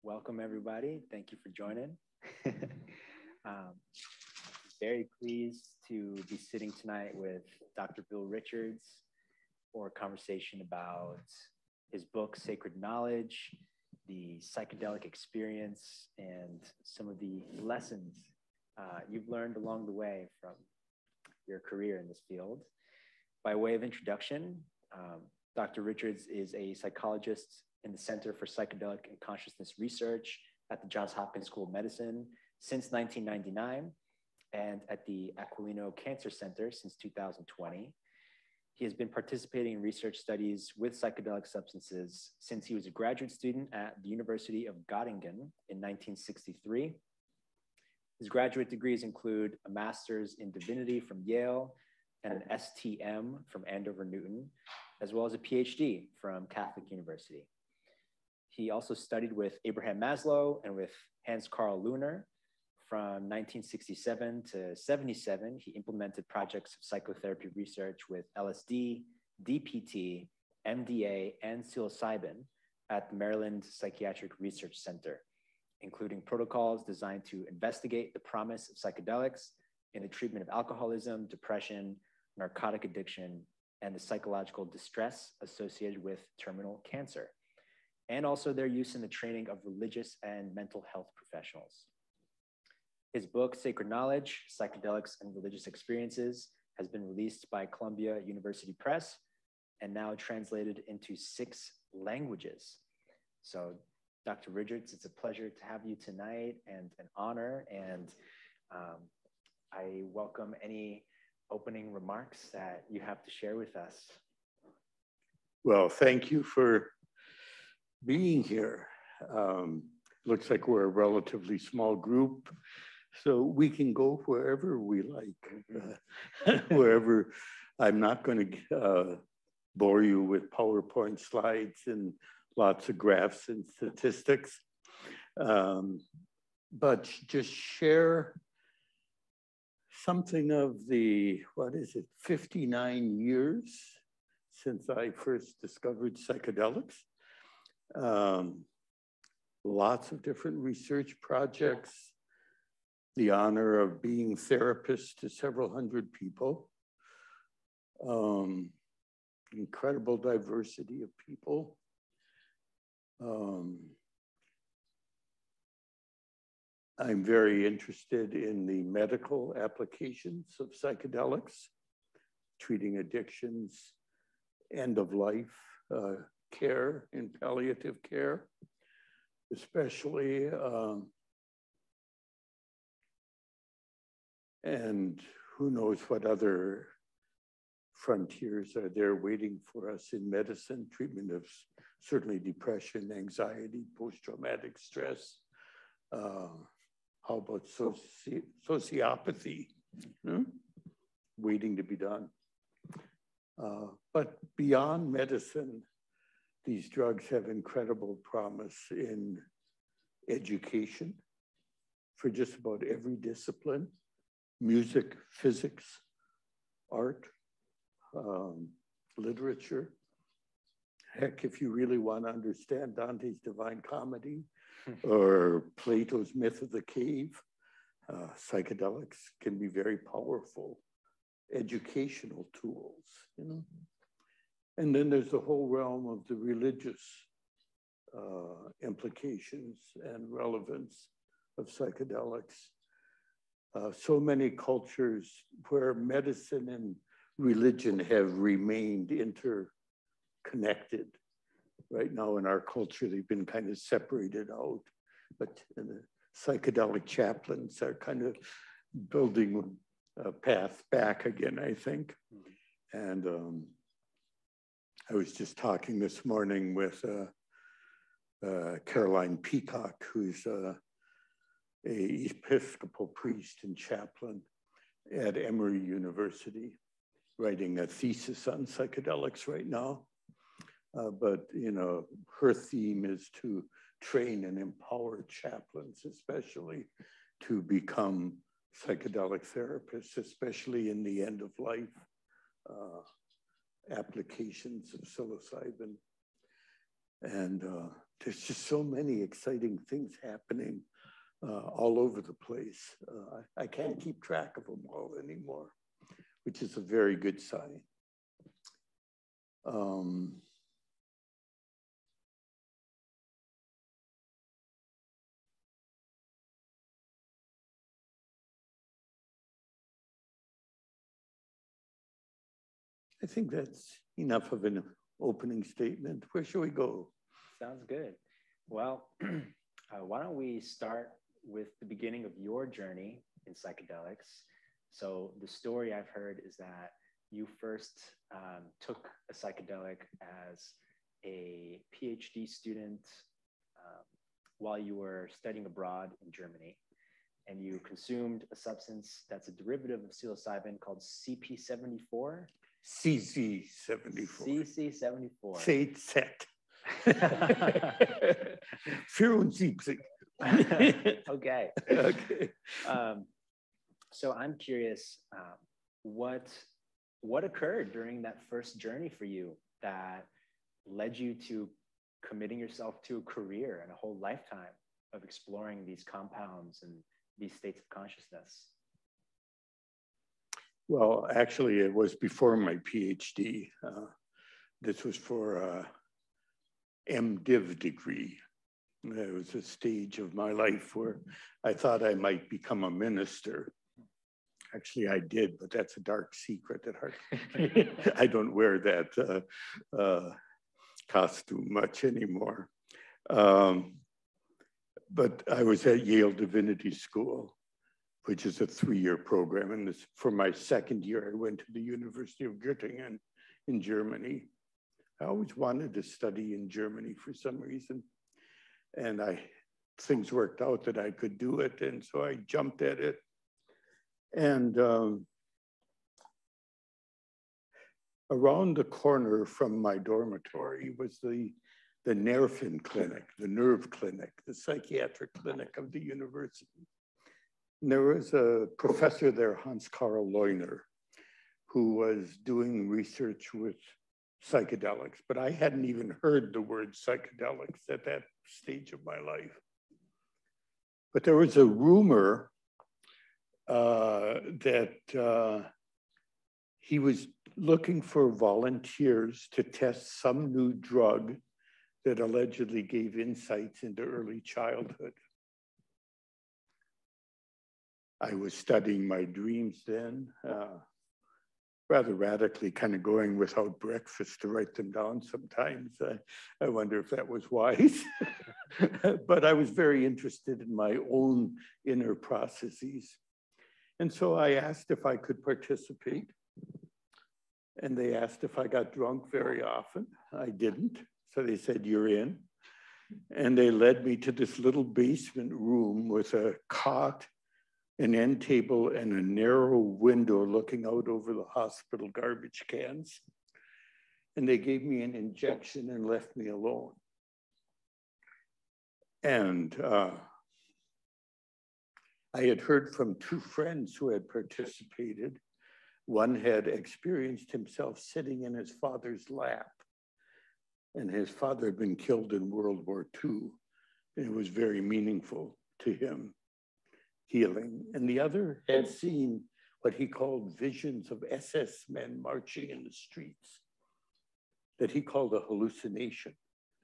Welcome, everybody. Thank you for joining. um, very pleased to be sitting tonight with Dr. Bill Richards for a conversation about his book, Sacred Knowledge, the psychedelic experience, and some of the lessons you've learned along the way from your career in this field. By way of introduction, Dr. Richards is a psychologist in the Center for Psychedelic and Consciousness Research at the Johns Hopkins School of Medicine since 1999 and at the Aquilino Cancer Center since 2020. He has been participating in research studies with psychedelic substances since he was a graduate student at the University of Göttingen in 1963. His graduate degrees include a master's in divinity from Yale and an STM from Andover Newton, as well as a PhD from Catholic University. He also studied with Abraham Maslow and with Hans Carl Luhner. From 1967 to 77, he implemented projects of psychotherapy research with LSD, DPT, MDA, and psilocybin at the Maryland Psychiatric Research Center, including protocols designed to investigate the promise of psychedelics in the treatment of alcoholism, depression, narcotic addiction, and the psychological distress associated with terminal cancer, and also their use in the training of religious and mental health professionals. His book, Sacred Knowledge, Psychedelics and Religious Experiences, has been released by Columbia University Press and now translated into 6 languages. So, Dr. Richards, it's a pleasure to have you tonight and an honor, and I welcome any opening remarks that you have to share with us. Well, thank you for being here. Looks like we're a relatively small group, so we can go wherever we like, wherever. I'm not going to bore you with PowerPoint slides and lots of graphs and statistics, but just share something of the, 59 years since I first discovered psychedelics. Lots of different research projects, the honor of being therapist to several hundred people, incredible diversity of people. I'm very interested in the medical applications of psychedelics, treating addictions, end of life care and palliative care, especially, and who knows what other frontiers are there waiting for us in medicine, treatment of certainly depression, anxiety, post-traumatic stress. How about sociopathy? Waiting to be done. But beyond medicine, these drugs have incredible promise in education for just about every discipline: music, physics, art, literature. Heck, if you really want to understand Dante's Divine Comedy or Plato's Myth of the Cave, psychedelics can be very powerful educational tools, you know. And then there's the whole realm of the religious implications and relevance of psychedelics. So many cultures where medicine and religion have remained interconnected. Right now in our culture, they've been kind of separated out, but the psychedelic chaplains are kind of building a path back again, I think. And I was just talking this morning with Caroline Peacock, who's a Episcopal priest and chaplain at Emory University, writing a thesis on psychedelics right now. But you know, her theme is to train and empower chaplains, especially to become psychedelic therapists, especially in the end of life applications of psilocybin. And there's just so many exciting things happening all over the place. I can't keep track of them all anymore, which is a very good sign. I think that's enough of an opening statement. Where should we go? Sounds good. Well, why don't we start with the beginning of your journey in psychedelics? So the story I've heard is that you first took a psychedelic as a PhD student while you were studying abroad in Germany, and you consumed a substance that's a derivative of psilocybin called CP74. CC74. CC74. CZ. 74. Okay. Okay. So I'm curious, what occurred during that first journey for you that led you to committing yourself to a career and a whole lifetime of exploring these compounds and these states of consciousness? Well, actually, it was before my PhD. This was for a MDiv degree. There was a stage of my life where I thought I might become a minister. Actually, I did, but that's a dark secret at heart. I don't wear that costume much anymore. But I was at Yale Divinity School, which is a 3-year program. And this, for my second year, I went to the University of Göttingen in Germany. I always wanted to study in Germany for some reason. And things worked out that I could do it. And so I jumped at it. And around the corner from my dormitory was the Nerven clinic, the nerve clinic, the psychiatric clinic of the university. And there was a professor there, Hans-Karl Leuner, who was doing research with psychedelics, but I hadn't even heard the word psychedelics at that stage of my life. But there was a rumor that he was looking for volunteers to test some new drug that allegedly gave insights into early childhood. I was studying my dreams then, rather radically, kind of going without breakfast to write them down sometimes. I wonder if that was wise. But I was very interested in my own inner processes. And so I asked if I could participate. And they asked if I got drunk very often. I didn't. So they said, "You're in." And they led me to this little basement room with a cot, an end table, and a narrow window looking out over the hospital garbage cans. And they gave me an injection and left me alone. And I had heard from 2 friends who had participated. One had experienced himself sitting in his father's lap, and his father had been killed in World War II. And it was very meaningful to him, healing. And the other had seen what he called visions of SS men marching in the streets, that he called a hallucination.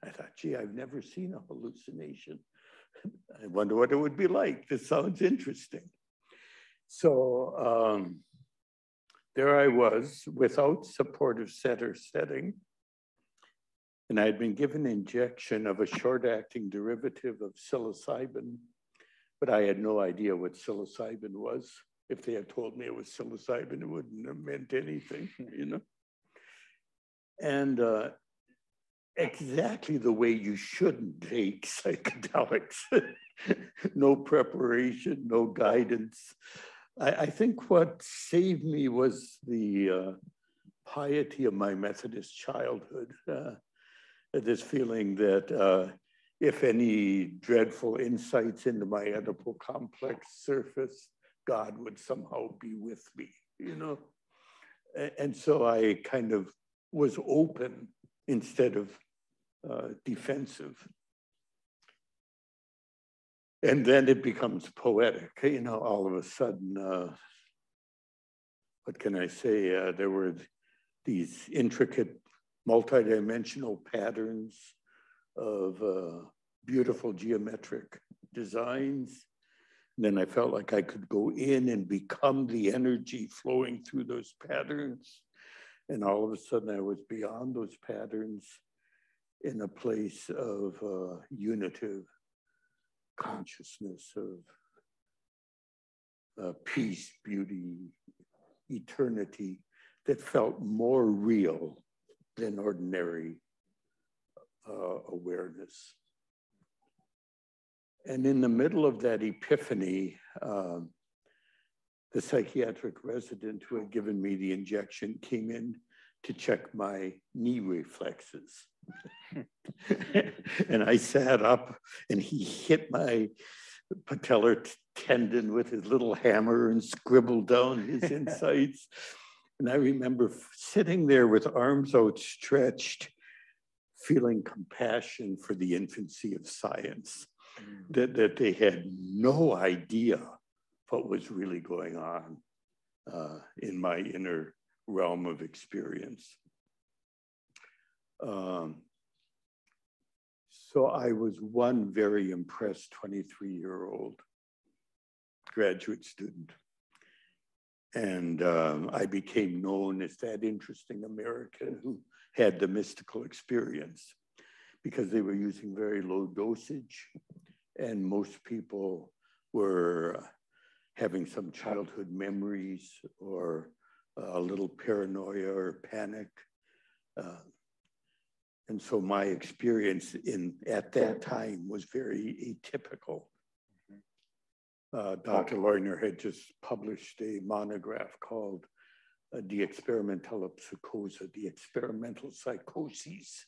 I thought, gee, I've never seen a hallucination. I wonder what it would be like. This sounds interesting. So there I was without supportive setting. And I had been given an injection of a short-acting derivative of psilocybin, but I had no idea what psilocybin was. If they had told me it was psilocybin, it wouldn't have meant anything, you know? And exactly the way you shouldn't take psychedelics. No preparation, no guidance. I think what saved me was the piety of my Methodist childhood. This feeling that if any dreadful insights into my Oedipal complex surface, God would somehow be with me, you know? And so I kind of was open instead of defensive. And then it becomes poetic. You know, all of a sudden, what can I say? There were these intricate, multidimensional patterns of beautiful geometric designs. And then I felt like I could go in and become the energy flowing through those patterns. And all of a sudden I was beyond those patterns in a place of unitive consciousness, of peace, beauty, eternity that felt more real than ordinary awareness. And in the middle of that epiphany, the psychiatric resident who had given me the injection came in to check my knee reflexes. And I sat up and he hit my patellar tendon with his little hammer and scribbled down his insights. And I remember sitting there with arms outstretched, feeling compassion for the infancy of science, that they had no idea what was really going on in my inner realm of experience. So I was one very impressed 23-year-old graduate student. And I became known as that interesting American who had the mystical experience because they were using very low dosage. And most people were having some childhood memories or a little paranoia or panic. And so my experience at that time was very atypical. Dr. Leutner had just published a monograph called The Experimental Psychosa, the Experimental Psychoses.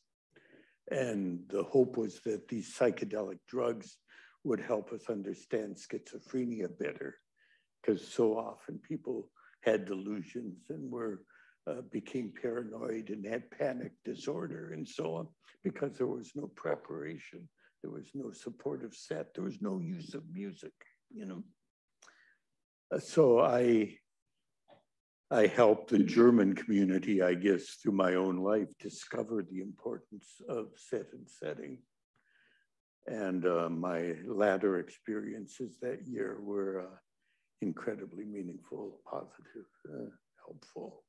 And the hope was that these psychedelic drugs would help us understand schizophrenia better, because so often people had delusions and became paranoid and had panic disorder and so on, because there was no preparation, there was no supportive set, there was no use of music, you know. So I helped the German community, I guess, through my own life, discover the importance of set and setting. And my latter experiences that year were incredibly meaningful, positive, helpful.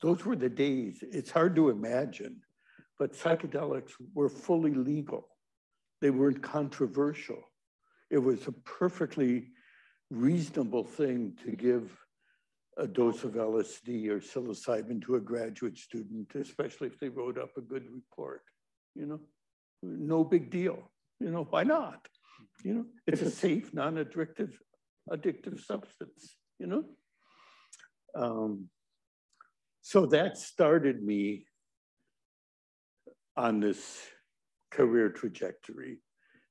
Those were the days. It's hard to imagine, but psychedelics were fully legal. They weren't controversial. It was a perfectly reasonable thing to give a dose of LSD or psilocybin to a graduate student, especially if they wrote up a good report, you know? No big deal, you know, why not? You know, it's a safe, non-addictive substance, you know? So that started me on this career trajectory.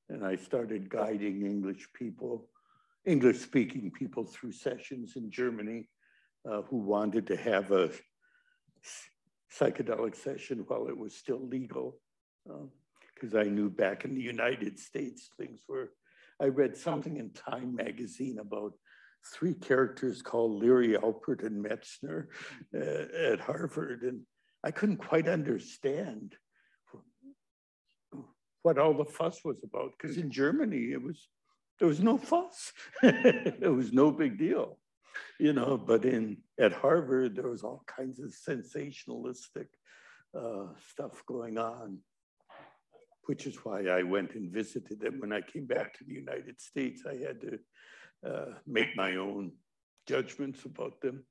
And I started guiding English-speaking people through sessions in Germany who wanted to have a psychedelic session while it was still legal. Because I knew back in the United States, I read something in Time magazine about 3 characters called Leary, Alpert, and Metzner at Harvard. And I couldn't quite understand what all the fuss was about, because in Germany, there was no fuss. It was no big deal, you know, but at Harvard, there was all kinds of sensationalistic stuff going on, which is why I went and visited them. When I came back to the United States, I had to make my own judgments about them.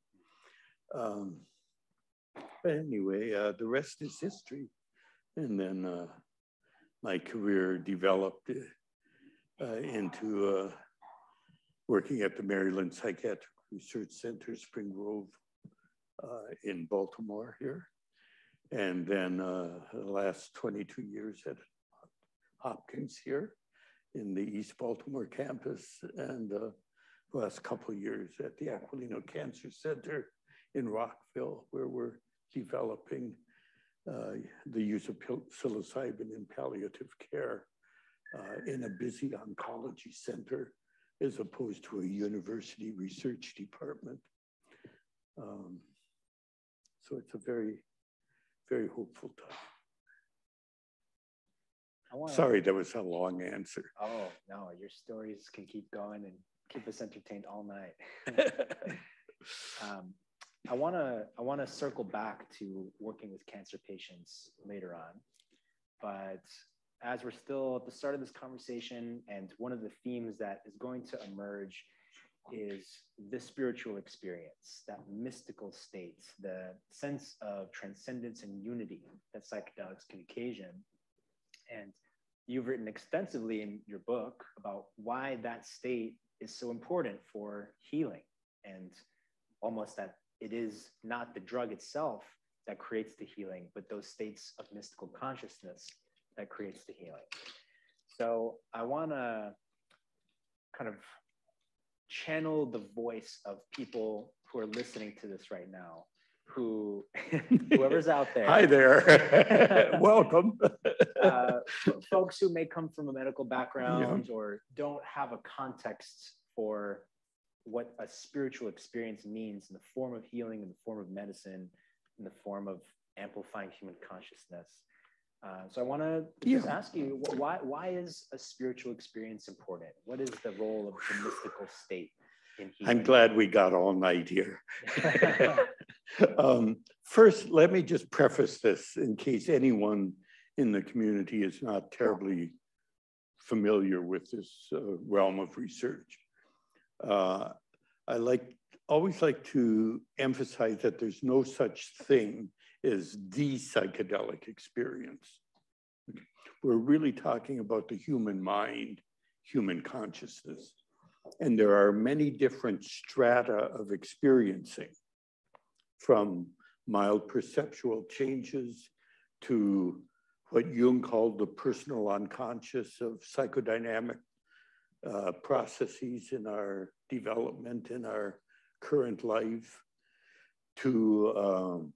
But anyway, the rest is history. And then my career developed into working at the Maryland Psychiatric Research Center, Spring Grove in Baltimore here. And then the last 22 years at Hopkins here in the East Baltimore campus, and the last couple of years at the Aquilino Cancer Center in Rockville, where we're developing the use of psilocybin in palliative care in a busy oncology center as opposed to a university research department. So it's a very, very hopeful time. Sorry, that was a long answer. Oh, no, your stories can keep going and keep us entertained all night. I want to circle back to working with cancer patients later on, but as we're still at the start of this conversation, and one of the themes that is going to emerge is the spiritual experience, that mystical state, the sense of transcendence and unity that psychedelics can occasion. And you've written extensively in your book about why that state is so important for healing, and almost that it is not the drug itself that creates the healing, but those states of mystical consciousness that creates the healing. So I want to kind of channel the voice of people who are listening to this right now, who, whoever's out there. Hi there, welcome. Folks who may come from a medical background or don't have a context for what a spiritual experience means in the form of healing, in the form of medicine, in the form of amplifying human consciousness. So I want to just ask you, why is a spiritual experience important? What is the role of the mystical state in healing? I'm glad we got all night here. First, let me just preface this in case anyone in the community is not terribly familiar with this realm of research. I always like to emphasize that there's no such thing as the psychedelic experience. We're really talking about the human mind, human consciousness. And there are many different strata of experiencing, from mild perceptual changes to what Jung called the personal unconscious of psychodynamic processes in our development, in our current life, to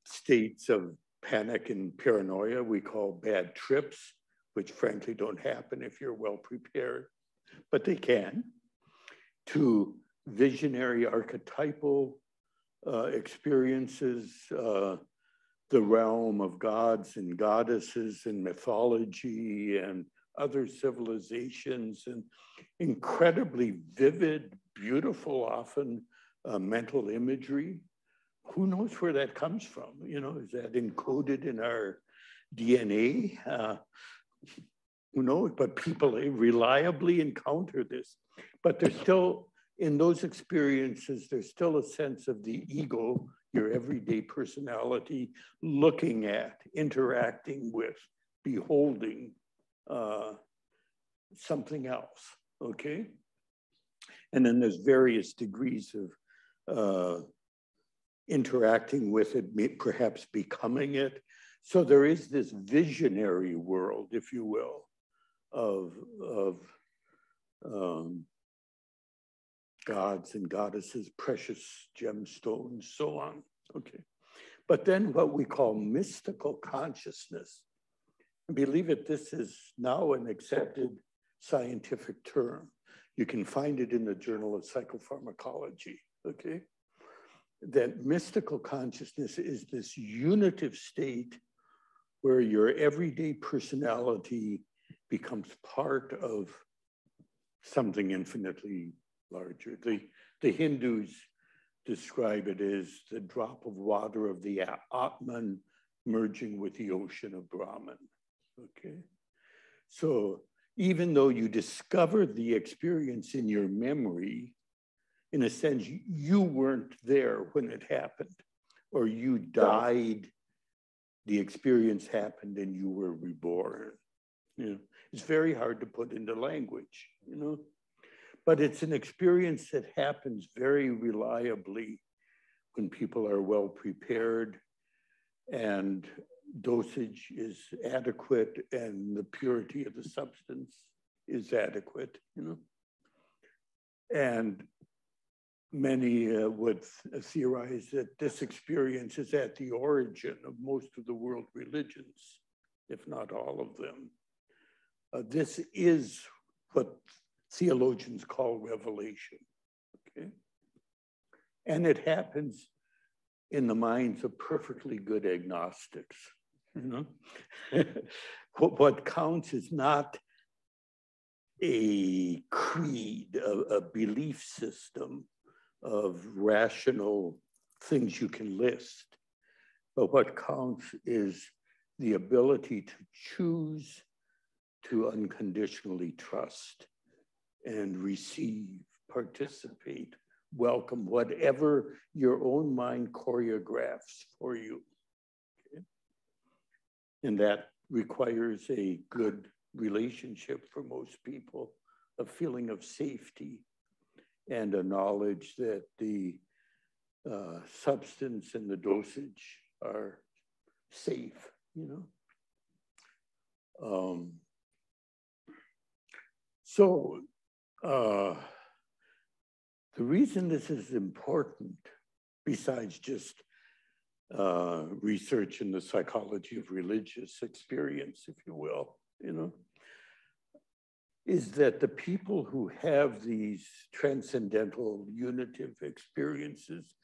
states of panic and paranoia we call bad trips, which frankly don't happen if you're well prepared, but they can, to visionary archetypal experiences, the realm of gods and goddesses and mythology and other civilizations, and incredibly vivid, beautiful, often mental imagery. Who knows where that comes from? You know, is that encoded in our DNA? Who knows? But people reliably encounter this. But there's still, in those experiences, there's still a sense of the ego, your everyday personality, looking at, interacting with, beholding something else, okay? And then there's various degrees of interacting with it, perhaps becoming it. So there is this visionary world, if you will, of gods and goddesses, precious gemstones, so on, okay? But then what we call mystical consciousness, and believe it, this is now an accepted scientific term. You can find it in the Journal of Psychopharmacology, okay? That mystical consciousness is this unitive state where your everyday personality becomes part of something infinitely larger. The Hindus describe it as the drop of water of the Atman merging with the ocean of Brahman, okay? So even though you discover the experience in your memory, in a sense, you weren't there when it happened, or you died, the experience happened and you were reborn. You know, it's very hard to put into language, you know, but it's an experience that happens very reliably when people are well prepared and dosage is adequate and the purity of the substance is adequate, you know. And many would theorize that this experience is at the origin of most of the world religions, if not all of them. This is what theologians call revelation, okay? And it happens in the minds of perfectly good agnostics, you know? What counts is not a creed, a belief system of rational things you can list, but what counts is the ability to choose to unconditionally trust and receive, participate, welcome whatever your own mind choreographs for you. Okay? And that requires a good relationship for most people, a feeling of safety and a knowledge that the substance and the dosage are safe, you know? The reason this is important, besides just research in the psychology of religious experience, if you will, you know, is that the people who have these transcendental unitive experiences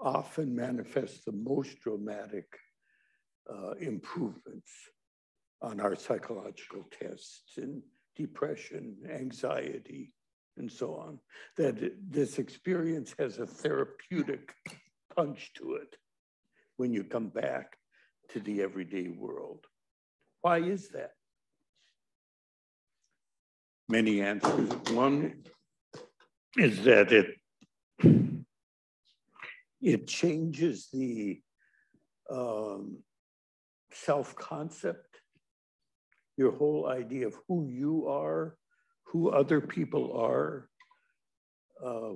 often manifest the most dramatic improvements on our psychological tests in depression, anxiety, and so on. That this experience has a therapeutic punch to it when you come back to the everyday world. Why is that? Many answers. One is that it changes the self-concept, your whole idea of who you are, who other people are,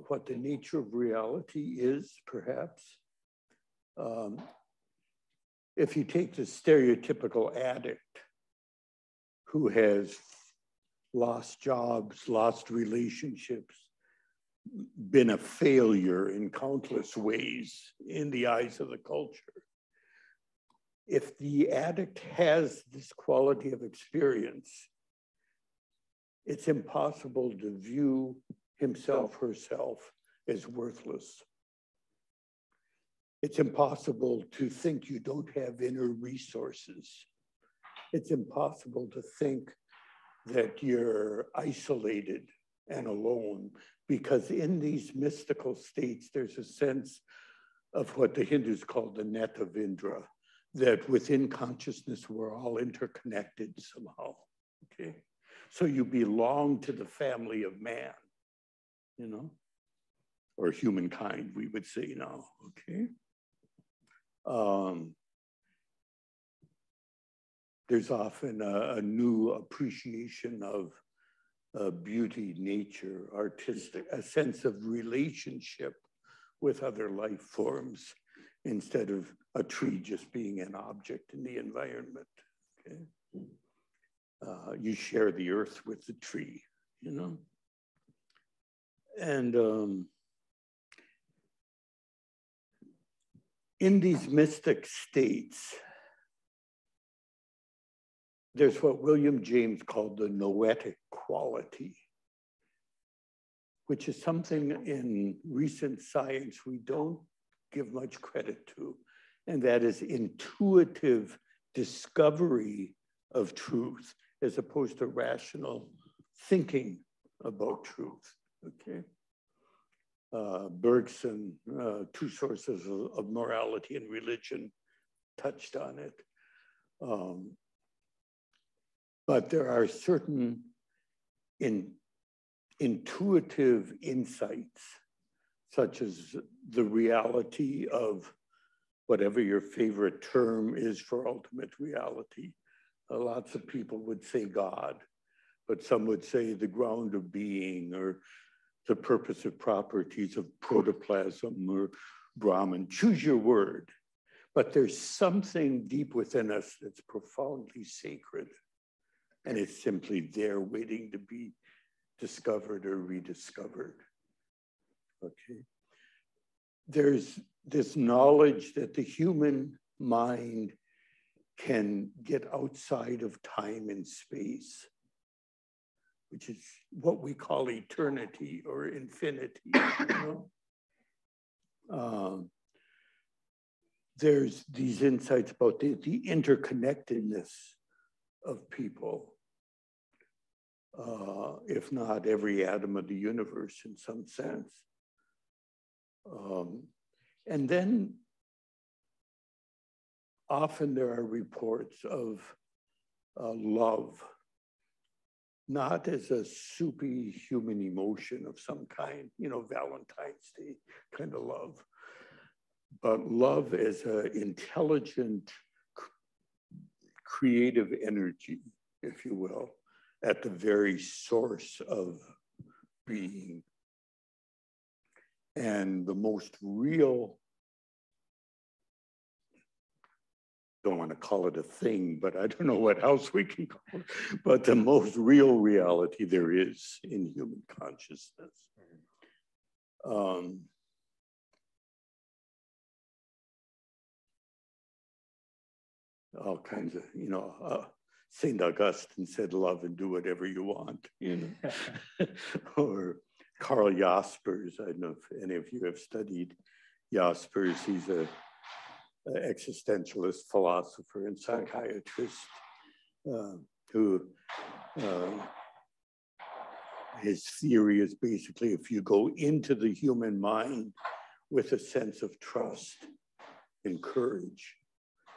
what the nature of reality is, perhaps. If you take the stereotypical addict who has lost jobs, lost relationships, been a failure in countless ways in the eyes of the culture. If the addict has this quality of experience, it's impossible to view himself, herself as worthless. It's impossible to think you don't have inner resources. It's impossible to think that you're isolated and alone, because in these mystical states, there's a sense of what the Hindus call the net of Indra, that within consciousness, we're all interconnected somehow, okay? So you belong to the family of man, you know, or humankind, we would say now, okay? There's often a new appreciation of beauty, nature, artistic, a sense of relationship with other life forms instead of a tree just being an object in the environment, okay? You share the earth with the tree, you know? And in these mystic states, there's what William James called the noetic quality, which is something in recent science we don't give much credit to, and that is intuitive discovery of truth as opposed to rational thinking about truth, okay? Bergson, Two Sources of Morality and Religion, touched on it. But there are certain intuitive insights, such as the reality of whatever your favorite term is for ultimate reality. Lots of people would say God, but some would say the ground of being, or the purposive properties of protoplasm, or Brahman. Choose your word. But there's something deep within us that's profoundly sacred, and it's simply there waiting to be discovered or rediscovered, okay? there's this knowledge that the human mind can get outside of time and space, which is what we call eternity or infinity. You know? There's these insights about the interconnectedness of people, if not every atom of the universe in some sense. And then often there are reports of love, not as a soupy human emotion of some kind, you know, Valentine's Day kind of love, but love as an intelligent, creative energy, if you will, at the very source of being. And the most real, don't want to call it a thing, but I don't know what else we can call it, but the most real reality there is in human consciousness. All kinds of, you know, St. Augustine said, love and do whatever you want, you know. Or Karl Jaspers, I don't know if any of you have studied Jaspers. He's an existentialist philosopher and psychiatrist who, his theory is basically if you go into the human mind with a sense of trust and courage,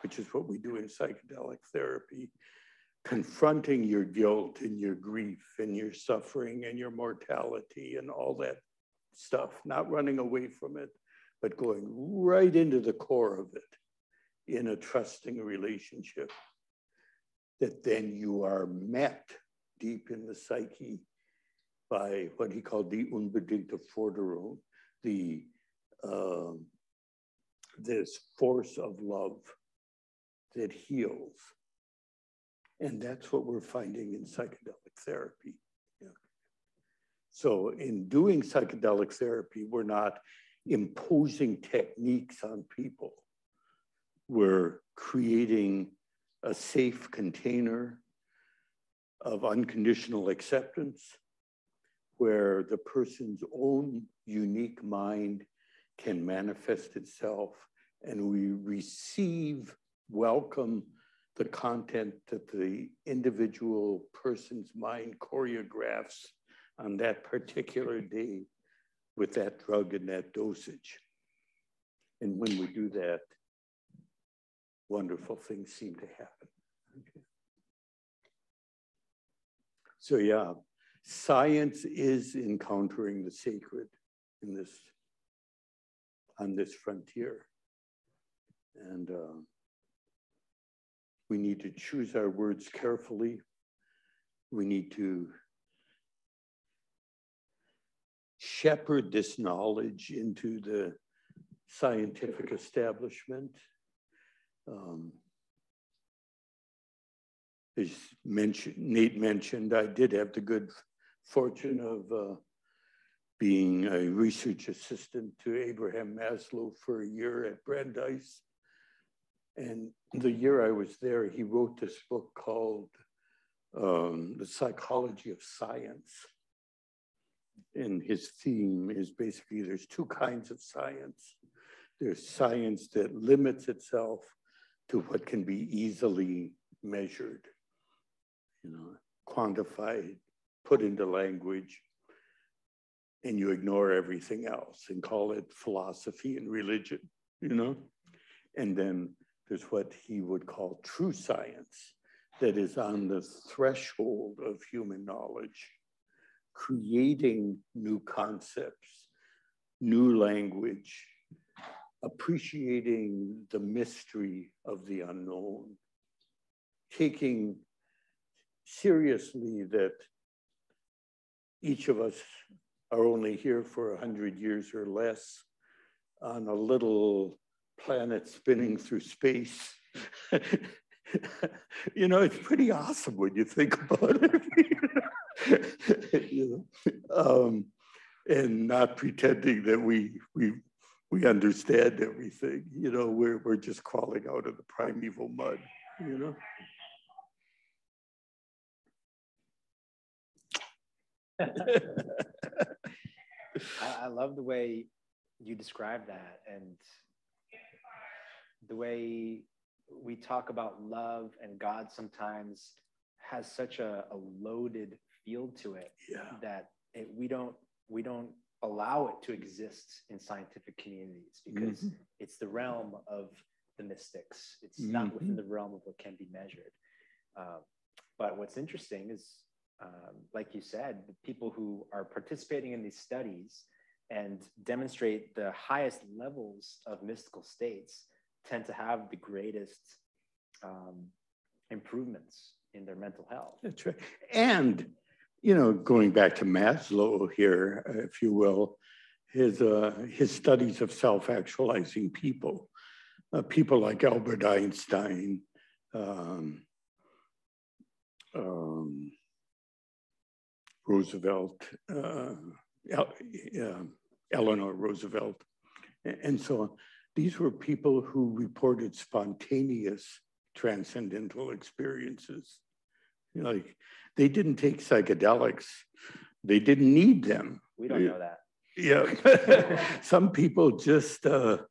which is what we do in psychedelic therapy, confronting your guilt and your grief and your suffering and your mortality and all that stuff, not running away from it, but going right into the core of it in a trusting relationship, that then you are met deep in the psyche by what he called the unbedingte Forderung, this force of love that heals. And that's what we're finding in psychedelic therapy. Yeah. So in doing psychedelic therapy, we're not imposing techniques on people. We're creating a safe container of unconditional acceptance where the person's own unique mind can manifest itself, and we receive, welcome the content that the individual person's mind choreographs on that particular day with that drug and that dosage. And when we do that, wonderful things seem to happen. Okay. So yeah, science is encountering the sacred in this, on this frontier. And we need to choose our words carefully. We need to shepherd this knowledge into the scientific establishment. As Nate mentioned, I did have the good fortune of being a research assistant to Abraham Maslow for a year at Brandeis. And the year I was there, he wrote this book called The Psychology of Science. And his theme is basically there's two kinds of science. There's science that limits itself to what can be easily measured, you know, quantified, put into language, and you ignore everything else and call it philosophy and religion, you know? And then there's what he would call true science that is on the threshold of human knowledge, creating new concepts, new language, appreciating the mystery of the unknown, taking seriously that each of us are only here for 100 years or less on a little planet spinning through space. You know, it's pretty awesome when you think about it. You know? And not pretending that we we understand everything. You know, we're just crawling out of the primeval mud, you know? I love the way you describe that, and the way we talk about love and God sometimes has such a loaded feel to it, that we don't allow it to exist in scientific communities because it's the realm of the mystics. It's not within the realm of what can be measured. But what's interesting is, like you said, the people who are participating in these studies and demonstrate the highest levels of mystical states tend to have the greatest improvements in their mental health. That's right. And, you know, going back to Maslow here, if you will, his studies of self-actualizing people, people like Albert Einstein, Roosevelt, Eleanor Roosevelt, and so on. These were people who reported spontaneous transcendental experiences. You know, like, they didn't take psychedelics. They didn't need them. We don't know that. Yeah. Some people just are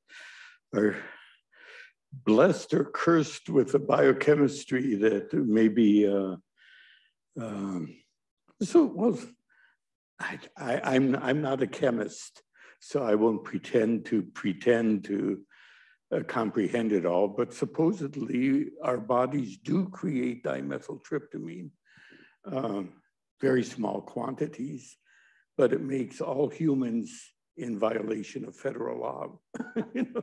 blessed or cursed with a biochemistry that maybe, I'm not a chemist, so I won't pretend to comprehend it all, but supposedly our bodies do create dimethyltryptamine, very small quantities, but it makes all humans in violation of federal law, you know,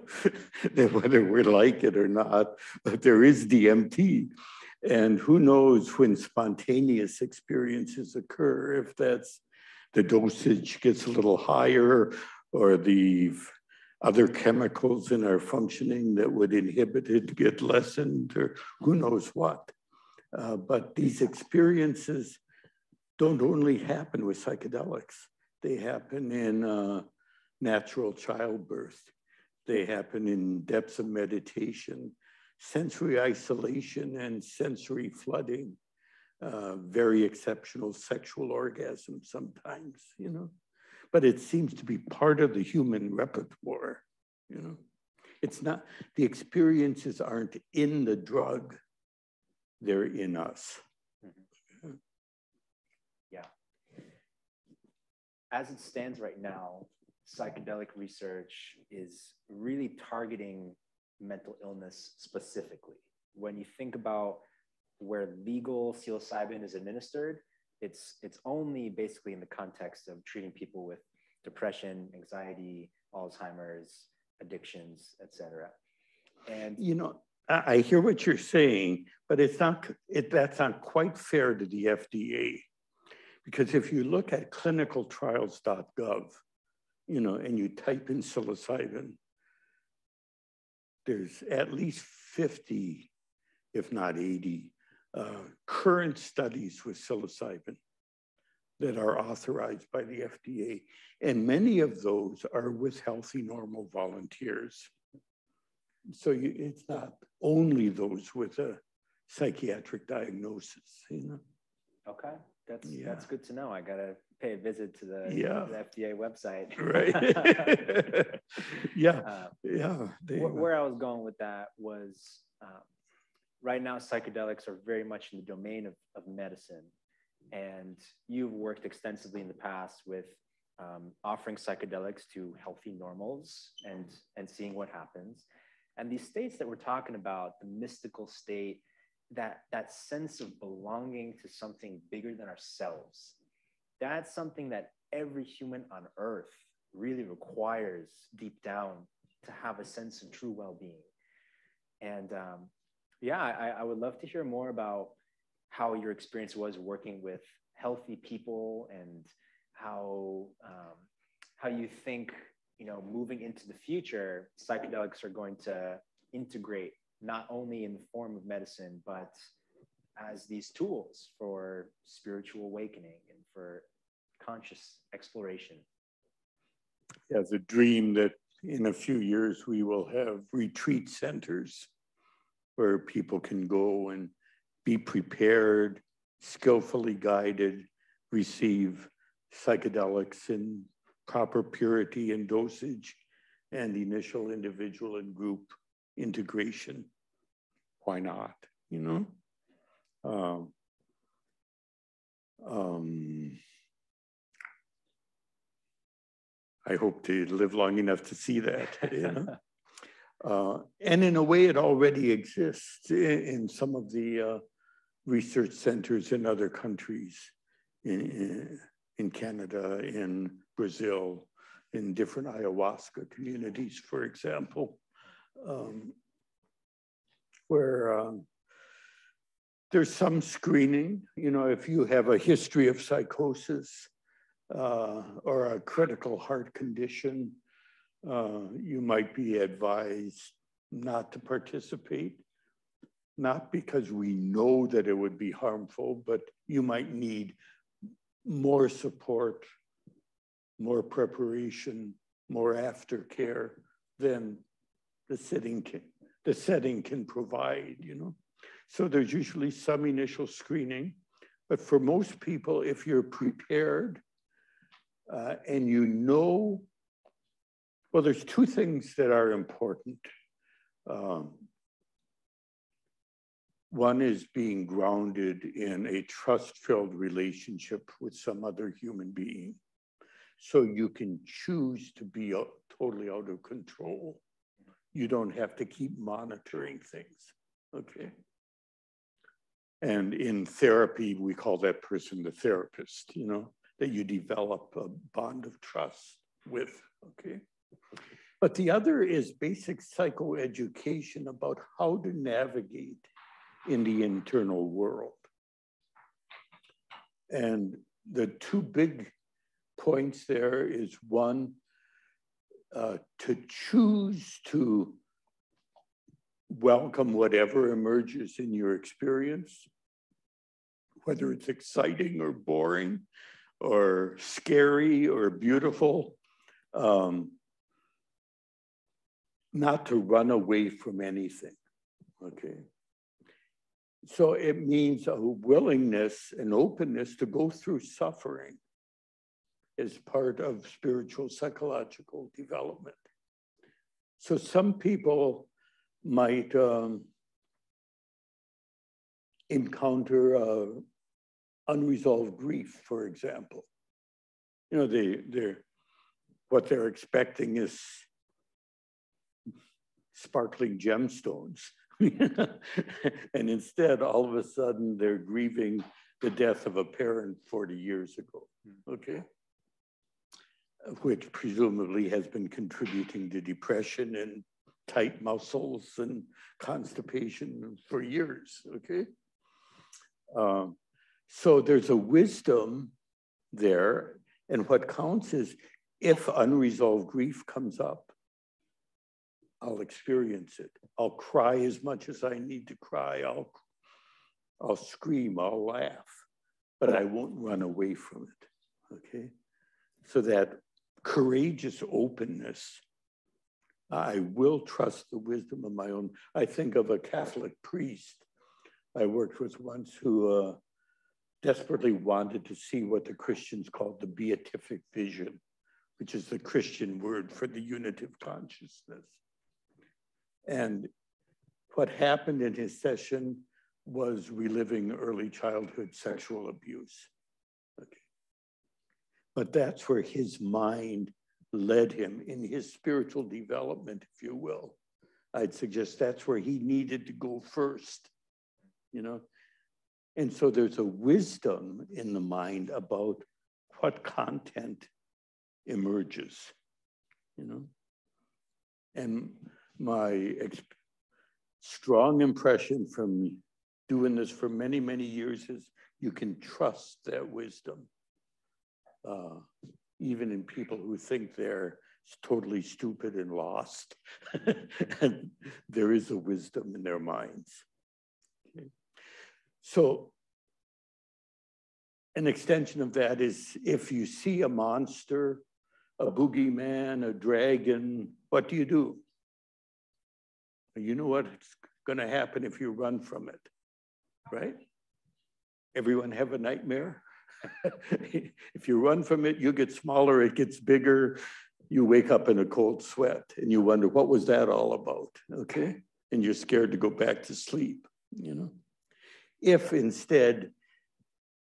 whether we like it or not, but there is DMT. And who knows when spontaneous experiences occur, if that's the dosage gets a little higher or the other chemicals in our functioning that would inhibit it get lessened, or who knows what. But these experiences don't only happen with psychedelics. They happen in natural childbirth. They happen in depths of meditation, sensory isolation and sensory flooding, very exceptional sexual orgasms sometimes, you know. But it seems to be part of the human repertoire, you know. It's not, the experiences aren't in the drug, they're in us. Yeah. As it stands right now, psychedelic research is really targeting mental illness specifically. When you think about where legal psilocybin is administered, it's only basically in the context of treating people with depression, anxiety, Alzheimer's, addictions, etc. And you know, I hear what you're saying, but that's not quite fair to the FDA, because if you look at clinicaltrials.gov, you know, and you type in psilocybin, there's at least 50, if not 80, current studies with psilocybin that are authorized by the FDA. And many of those are with healthy, normal volunteers. So it's not only those with a psychiatric diagnosis, you know? Okay, that's good to know. I gotta pay a visit to the FDA website. Right. Where I was going with that was, right now, psychedelics are very much in the domain of medicine. And you've worked extensively in the past with offering psychedelics to healthy normals and seeing what happens. And these states that we're talking about, the mystical state, that sense of belonging to something bigger than ourselves, that's something that every human on earth really requires deep down to have a sense of true well-being. And I would love to hear more about how your experience was working with healthy people, and how you think, you know, moving into the future, psychedelics are going to integrate not only in the form of medicine, but as these tools for spiritual awakening and for conscious exploration. Yeah, the dream that in a few years, we will have retreat centers where people can go and be prepared, skillfully guided, receive psychedelics in proper purity and dosage, and initial individual and group integration. Why not, you know? I hope to live long enough to see that, you know? And in a way, it already exists in some of the research centers in other countries, in Canada, in Brazil, in different ayahuasca communities, for example, where there's some screening. You know, if you have a history of psychosis or a critical heart condition, you might be advised not to participate, not because we know that it would be harmful, but you might need more support, more preparation, more aftercare than the setting can provide, you know? So there's usually some initial screening, but for most people, if you're prepared and you know, well, there's two things that are important. One is being grounded in a trust-filled relationship with some other human being, so you can choose to be totally out of control. You don't have to keep monitoring things, okay? And in therapy, we call that person the therapist, you know, that you develop a bond of trust with, okay? But the other is basic psychoeducation about how to navigate in the internal world. And the two big points there is one, to choose to welcome whatever emerges in your experience, whether it's exciting or boring or scary or beautiful, not to run away from anything, okay? So it means a willingness and openness to go through suffering as part of spiritual psychological development. So some people might encounter unresolved grief, for example. You know, what they're expecting is sparkling gemstones. And instead, all of a sudden, they're grieving the death of a parent 40 years ago, okay? Which presumably has been contributing to depression and tight muscles and constipation for years, okay? So there's a wisdom there, and what counts is if unresolved grief comes up, I'll experience it. I'll cry as much as I need to cry. I'll scream, I'll laugh, but I won't run away from it, okay? So that courageous openness, I will trust the wisdom of my own. I think of a Catholic priest I worked with once who desperately wanted to see what the Christians called the beatific vision, which is the Christian word for the unitive consciousness. And what happened in his session was reliving early childhood sexual abuse. Okay. But that's where his mind led him in his spiritual development, if you will. I'd suggest that's where he needed to go first, you know? And so there's a wisdom in the mind about what content emerges, you know? And my strong impression from doing this for many, many years is you can trust that wisdom, even in people who think they're totally stupid and lost. And there is a wisdom in their minds. Okay. So an extension of that is if you see a monster a boogeyman, a dragon, what do? You know what's going to happen if you run from it, right? Everyone have a nightmare? If you run from it, you get smaller, it gets bigger, you wake up in a cold sweat and you wonder, what was that all about, okay? And you're scared to go back to sleep, you know? If instead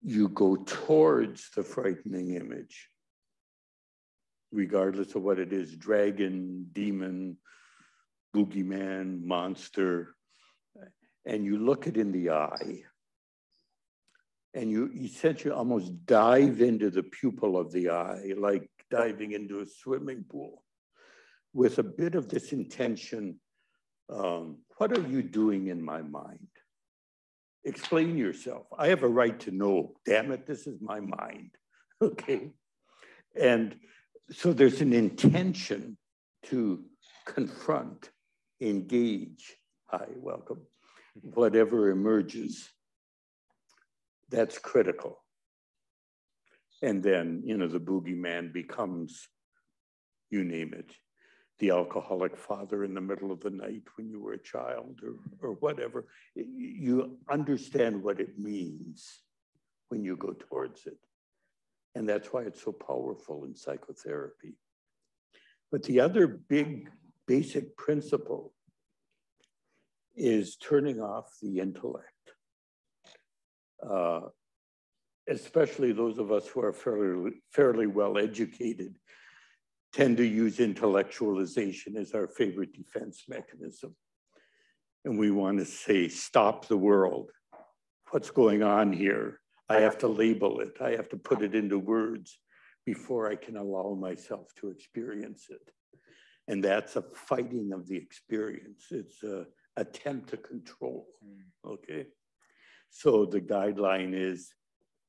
you go towards the frightening image, regardless of what it is, dragon, demon, boogeyman, monster, and you look it in the eye, and you essentially almost dive into the pupil of the eye, like diving into a swimming pool, with a bit of this intention, what are you doing in my mind? Explain yourself. I have a right to know, damn it, this is my mind, okay? And so there's an intention to confront, engage, hi, welcome, whatever emerges. That's critical. And then, you know, the boogeyman becomes, you name it, the alcoholic father in the middle of the night when you were a child or whatever. You understand what it means when you go towards it. And that's why it's so powerful in psychotherapy. But the other big basic principle is turning off the intellect. Especially those of us who are fairly well educated tend to use intellectualization as our favorite defense mechanism. And we want to say, stop the world. What's going on here? I have to label it. I have to put it into words before I can allow myself to experience it. And that's a fighting of the experience. It's an attempt to control, okay? So the guideline is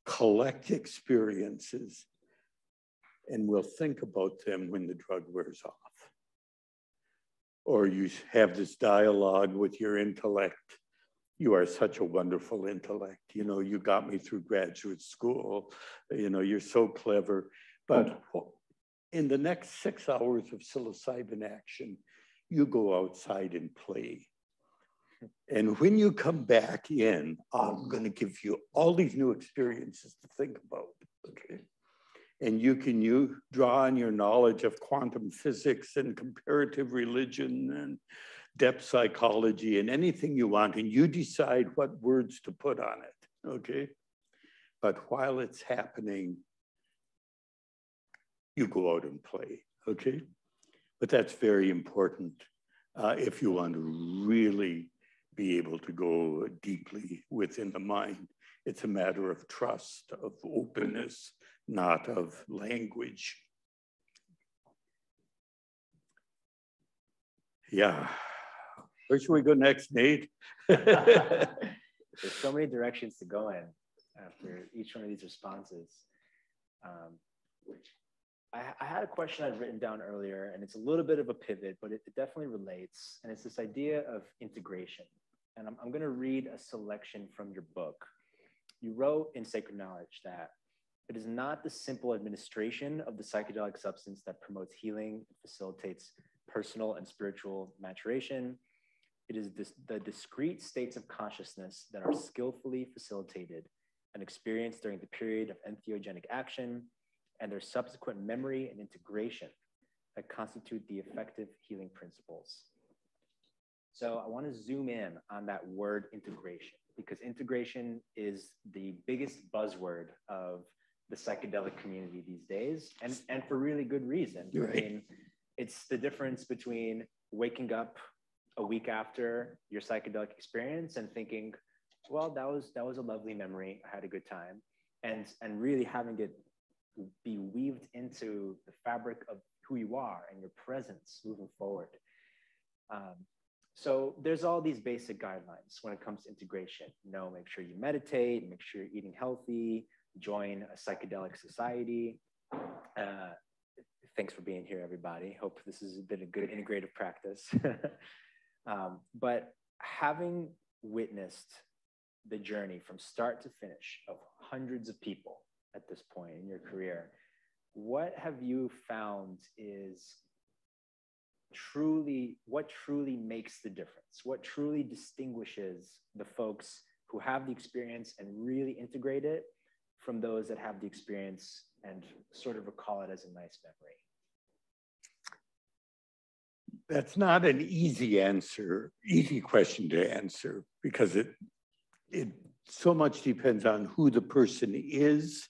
collect experiences and we'll think about them when the drug wears off. Or you have this dialogue with your intellect. You are such a wonderful intellect. You know, you got me through graduate school. You know, you're so clever. But in the next 6 hours of psilocybin action, you go outside and play. And when you come back in, I'm going to give you all these new experiences to think about, okay? And you draw on your knowledge of quantum physics and comparative religion and depth psychology and anything you want, and you decide what words to put on it, okay? But while it's happening, you go out and play, okay? But that's very important if you want to really be able to go deeply within the mind. It's a matter of trust, of openness, not of language. Yeah. Where should we go next, Nate? There's so many directions to go in after each one of these responses. I had a question I'd written down earlier, and it's a little bit of a pivot, but it definitely relates. And it's this idea of integration. And I'm going to read a selection from your book. You wrote in Sacred Knowledge that it is not the simple administration of the psychedelic substance that promotes healing, facilitates personal and spiritual maturation. It is the discrete states of consciousness that are skillfully facilitated and experienced during the period of entheogenic action and their subsequent memory and integration that constitute the effective healing principles. So I want to zoom in on that word integration, because integration is the biggest buzzword of the psychedelic community these days, and for really good reason. Right. I mean, it's the difference between waking up a week after your psychedelic experience and thinking, well, that was a lovely memory, I had a good time, and really having it be weaved into the fabric of who you are and your presence moving forward. So there's all these basic guidelines when it comes to integration. You know, make sure you meditate, make sure you're eating healthy, join a psychedelic society. Thanks for being here, everybody. Hope this has been a good integrative practice. But having witnessed the journey from start to finish of hundreds of people at this point in your career, what have you found is what truly makes the difference? What truly distinguishes the folks who have the experience and really integrate it from those that have the experience and sort of recall it as a nice memory? That's not an easy question to answer, because it so much depends on who the person is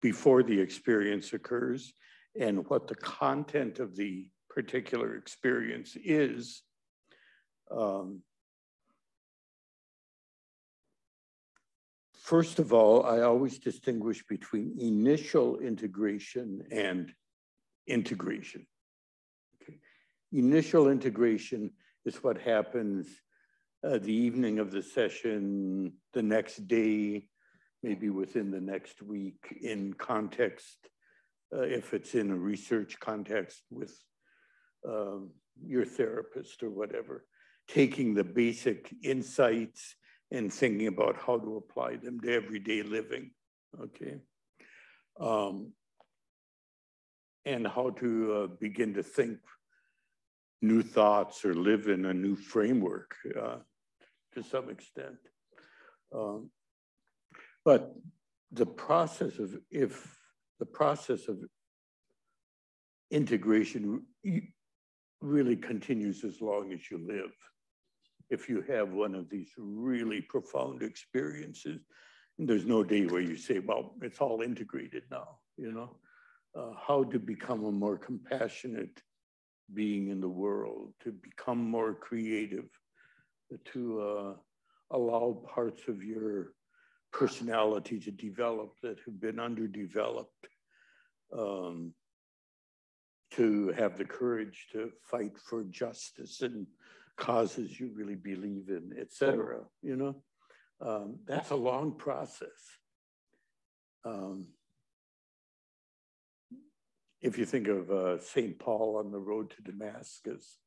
before the experience occurs, and what the content of the particular experience is. First of all, I always distinguish between initial integration and integration. Okay. Initial integration is what happens the evening of the session, the next day, maybe within the next week, in context, if it's in a research context with your therapist or whatever, taking the basic insights and thinking about how to apply them to everyday living, okay? And how to begin to think new thoughts or live in a new framework to some extent. But the process of integration really continues as long as you live. If you have one of these really profound experiences, there's no day where you say, well, it's all integrated now, you know? How to become a more compassionate being in the world, to become more creative, to allow parts of your personality to develop that have been underdeveloped, to have the courage to fight for justice and causes you really believe in, et cetera, you know? That's a long process. If you think of St. Paul on the road to Damascus,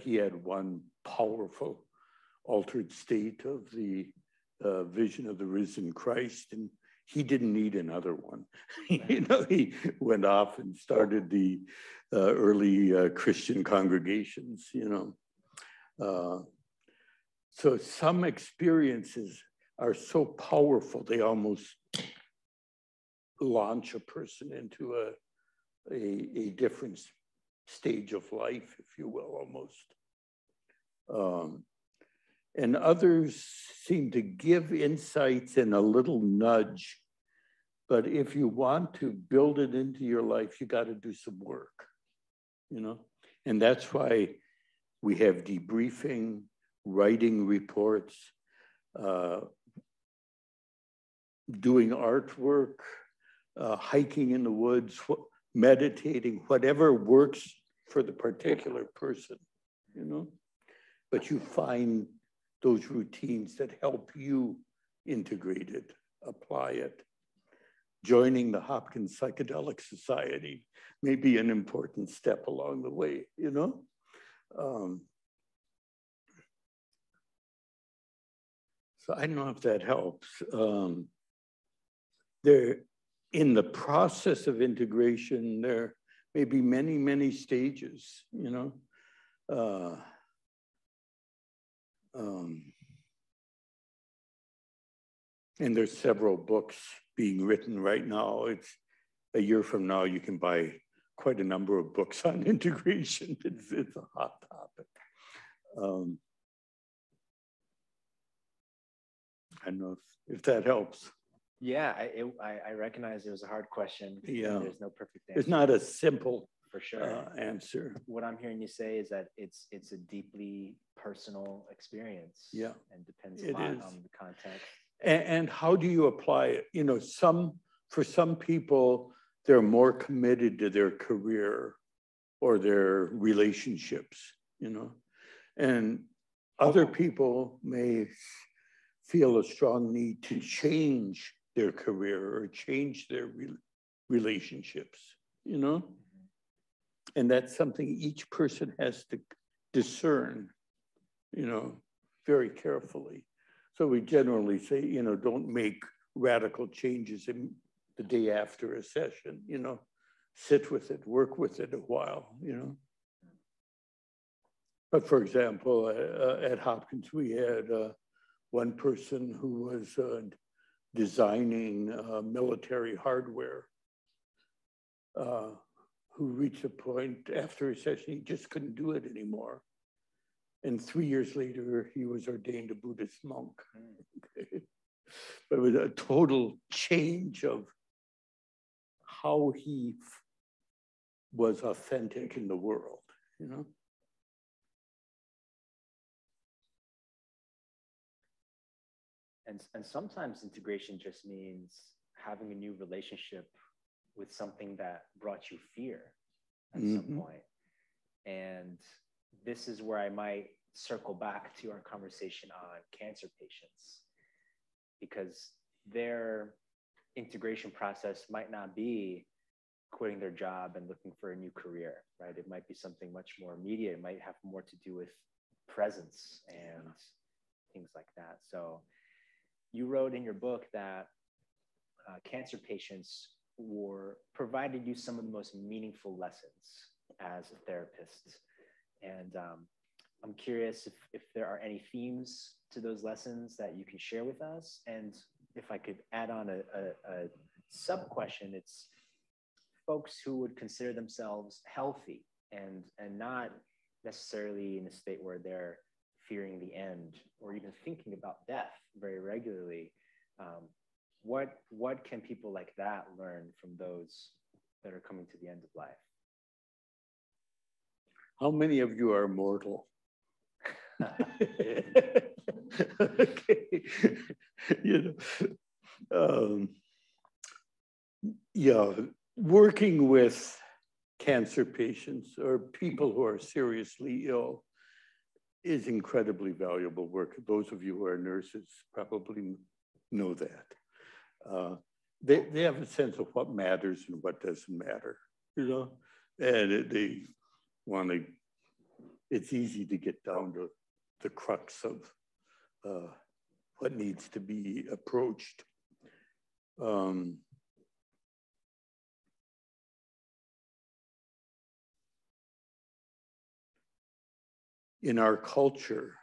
he had one powerful altered state of the vision of the risen Christ, and he didn't need another one. You know, he went off and started the early Christian congregations, you know. So some experiences are so powerful, they almost launch a person into a different stage of life, if you will, almost. And others seem to give insights and a little nudge, but if you want to build it into your life, you got to do some work, you know? And that's why we have debriefing, writing reports, doing artwork, hiking in the woods, meditating, whatever works for the particular person, you know? But you find those routines that help you integrate it, apply it. Joining the Hopkins Psychedelic Society may be an important step along the way, you know? So I don't know if that helps. In the process of integration, there may be many, many stages, you know? And there's several books being written right now. It's a year from now, you can buy quite a number of books on integration. It's a hot topic. I don't know if that helps. Yeah, I recognize it was a hard question. Yeah, there's no perfect answer. It's not a simple for sure answer. What I'm hearing you say is that it's a deeply personal experience. Yeah, and depends a lot on the context. And how do you apply it? You know, for some people, they're more committed to their career or their relationships, you know, and other people may feel a strong need to change their career or change their relationships, you know? And that's something each person has to discern, you know, very carefully. So we generally say, you know, don't make radical changes the day after a session, you know, sit with it, work with it a while, you know. But for example, at Hopkins, we had one person who was designing military hardware, who reached a point after a session, he just couldn't do it anymore. And 3 years later, he was ordained a Buddhist monk. But it was a total change of how he was authentic in the world, you know? And sometimes integration just means having a new relationship with something that brought you fear at some point. And this is where I might circle back to our conversation on cancer patients, because their integration process might not be quitting their job and looking for a new career, right? It might be something much more immediate. It might have more to do with presence and things like that. So you wrote in your book that cancer patients provided you some of the most meaningful lessons as a therapist. And I'm curious if there are any themes to those lessons that you can share with us. And if I could add on a sub question, it's folks who would consider themselves healthy and not necessarily in a state where they're fearing the end or even thinking about death very regularly. What can people like that learn from those that are coming to the end of life? How many of you are mortal? Okay. You know, yeah, working with cancer patients or people who are seriously ill is incredibly valuable work. Those of you who are nurses probably know that. They have a sense of what matters and what doesn't matter, you know, and they want to, it's easy to get down to the crux of what needs to be approached. In our culture,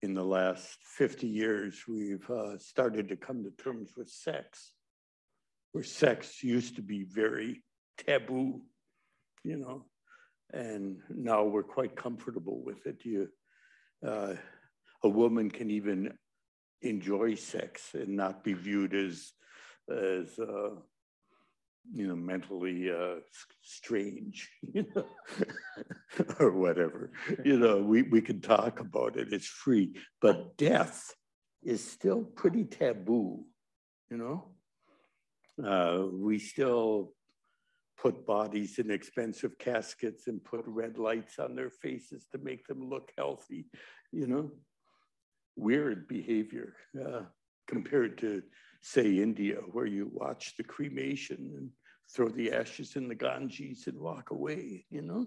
in the last 50 years, we've started to come to terms with sex, where sex used to be very taboo, you know, and now we're quite comfortable with it. A woman can even enjoy sex and not be viewed as you know, mentally strange, you know, or whatever. You know, we can talk about it, it's free, but death is still pretty taboo, you know? We still put bodies in expensive caskets and put red lights on their faces to make them look healthy, you know? Weird behavior compared to, say, India, where you watch the cremation and throw the ashes in the Ganges and walk away, you know?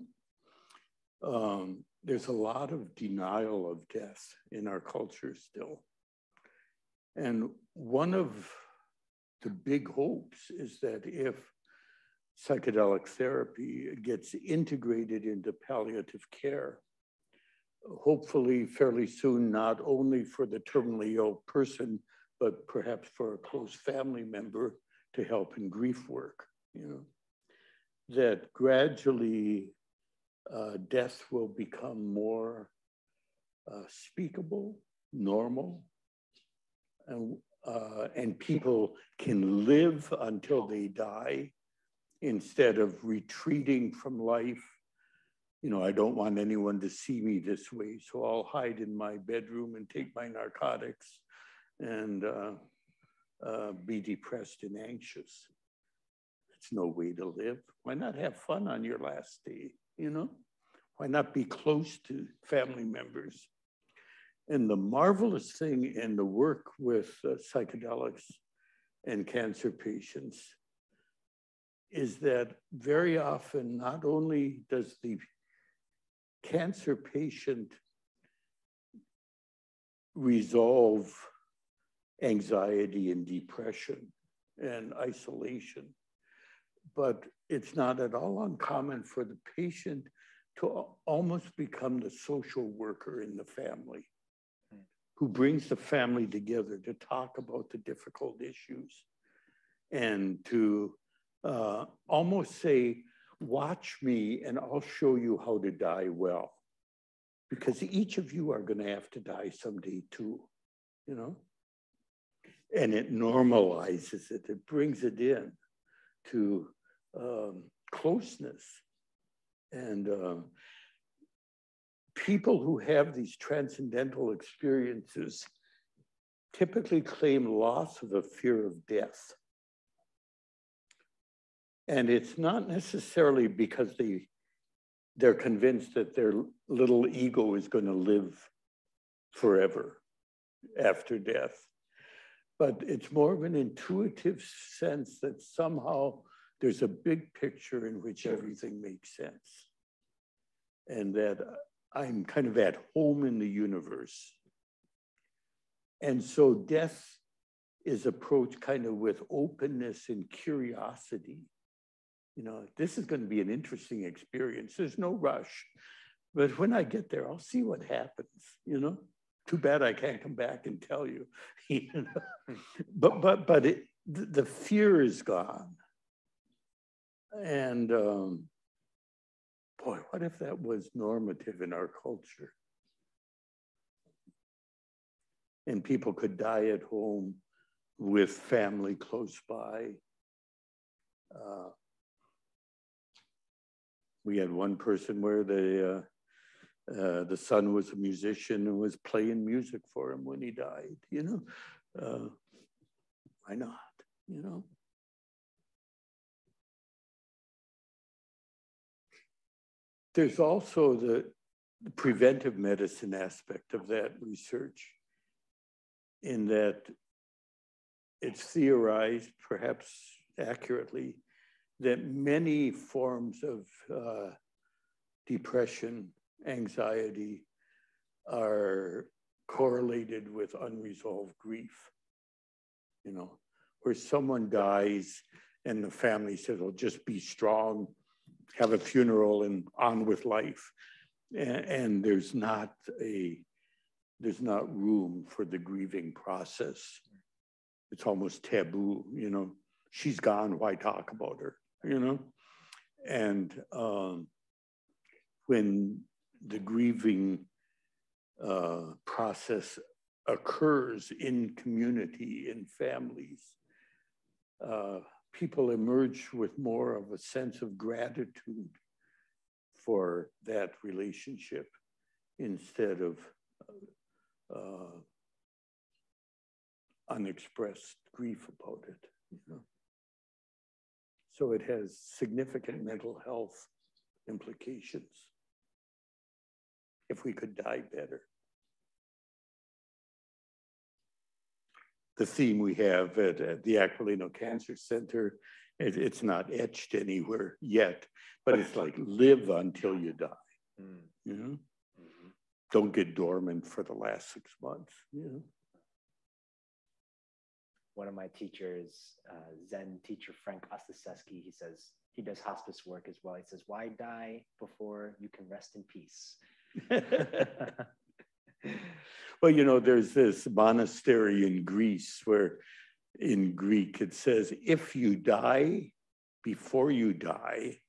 There's a lot of denial of death in our culture still. And one of the big hopes is that if psychedelic therapy gets integrated into palliative care, hopefully fairly soon, not only for the terminally ill person, but perhaps for a close family member to help in grief work, you know, that gradually death will become more speakable, normal, and people can live until they die instead of retreating from life. You know, I don't want anyone to see me this way, so I'll hide in my bedroom and take my narcotics and be depressed and anxious. It's no way to live. Why not have fun on your last day, you know? Why not be close to family members? And the marvelous thing in the work with psychedelics and cancer patients is that very often, not only does the cancer patient resolve anxiety and depression and isolation. But it's not at all uncommon for the patient to almost become the social worker in the family, who brings the family together to talk about the difficult issues and to almost say, watch me and I'll show you how to die well. Because each of you are going to have to die someday too, you know? And it normalizes it, it brings it in to closeness. And people who have these transcendental experiences typically claim loss of a fear of death. And it's not necessarily because they're convinced that their little ego is going to live forever after death. But it's more of an intuitive sense that somehow there's a big picture in which everything makes sense. And that I'm kind of at home in the universe. And so death is approached kind of with openness and curiosity. You know, this is going to be an interesting experience. There's no rush. But when I get there, I'll see what happens, you know? Too bad I can't come back and tell you. You know? But the fear is gone. And boy, what if that was normative in our culture? And people could die at home with family close by. We had one person where the son was a musician and was playing music for him when he died, you know? Why not, you know? There's also the preventive medicine aspect of that research, in that it's theorized, perhaps accurately, that many forms of depression, anxiety are correlated with unresolved grief. You know, where someone dies and the family says, "Oh, just be strong, have a funeral and on with life." And there's not room for the grieving process. It's almost taboo, you know. She's gone, why talk about her, you know? And when the grieving process occurs in community, in families, people emerge with more of a sense of gratitude for that relationship instead of unexpressed grief about it. You know? So it has significant mental health implications if we could die better. The theme we have at the Aquilino Cancer Center, it's not etched anywhere yet, but it's like live until you die. You know? Don't get dormant for the last 6 months. You know? One of my teachers, Zen teacher Frank Ostaseski, he says, he does hospice work as well. He says, why die before you can rest in peace? Well, you know, there's this monastery in Greece where in Greek it says, if you die before you die,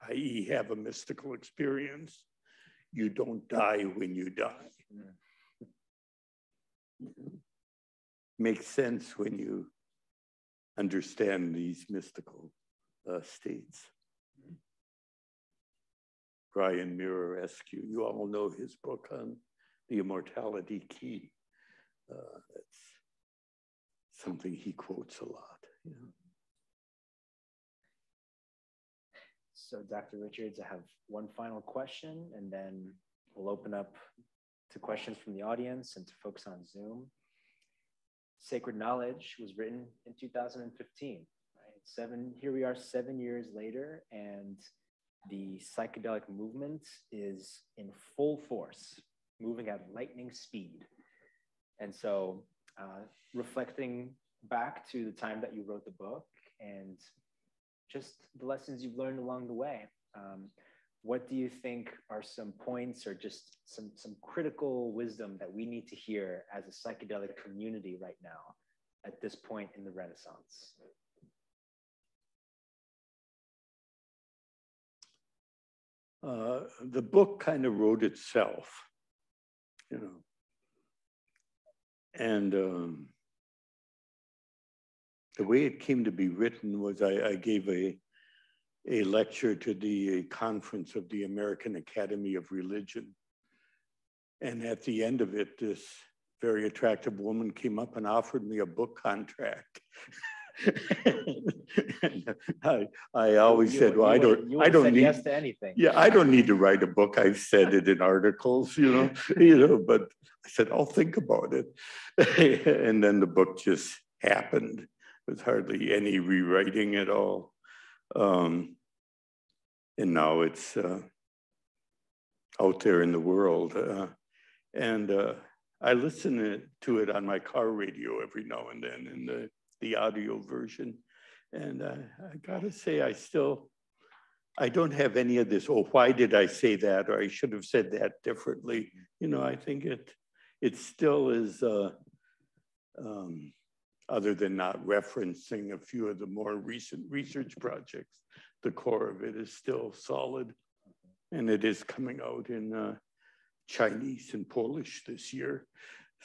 i.e. have a mystical experience, you don't die when you die. Makes sense when you understand these mystical states. Brian Mirarescu, you all know his book on the immortality key. That's something he quotes a lot. You know? So Dr. Richards, I have one final question, and then we'll open up to questions from the audience and to folks on Zoom. Sacred Knowledge was written in 2015, right? Here we are 7 years later, and the psychedelic movement is in full force, moving at lightning speed. And so reflecting back to the time that you wrote the book and just the lessons you've learned along the way. What do you think are some points or just some critical wisdom that we need to hear as a psychedelic community right now at this point in the Renaissance? The book kind of wrote itself, you know, and the way it came to be written was I gave a lecture to the conference of the American Academy of Religion. And at the end of it, this very attractive woman came up and offered me a book contract. And I always said, well, I don't need yes to anything. Yeah, I don't need to write a book. I've said it in articles, you know, but I said, I'll think about it. And then the book just happened with hardly any rewriting at all. And now it's out there in the world. I listen to it on my car radio every now and then in the audio version. And I gotta say, I don't have any of this, oh, why did I say that? Or I should have said that differently. You know, I think it still is, other than not referencing a few of the more recent research projects, the core of it is still solid. And it is coming out in Chinese and Polish this year.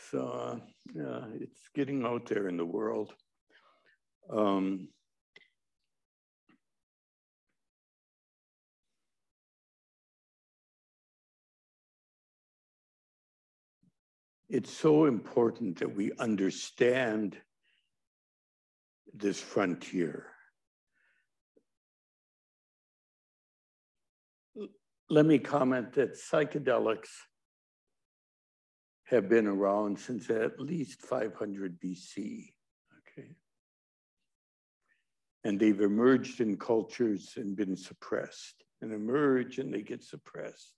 So it's getting out there in the world. It's so important that we understand this frontier. Let me comment that psychedelics have been around since at least 500 BC, okay? And they've emerged in cultures and been suppressed, and emerge and they get suppressed.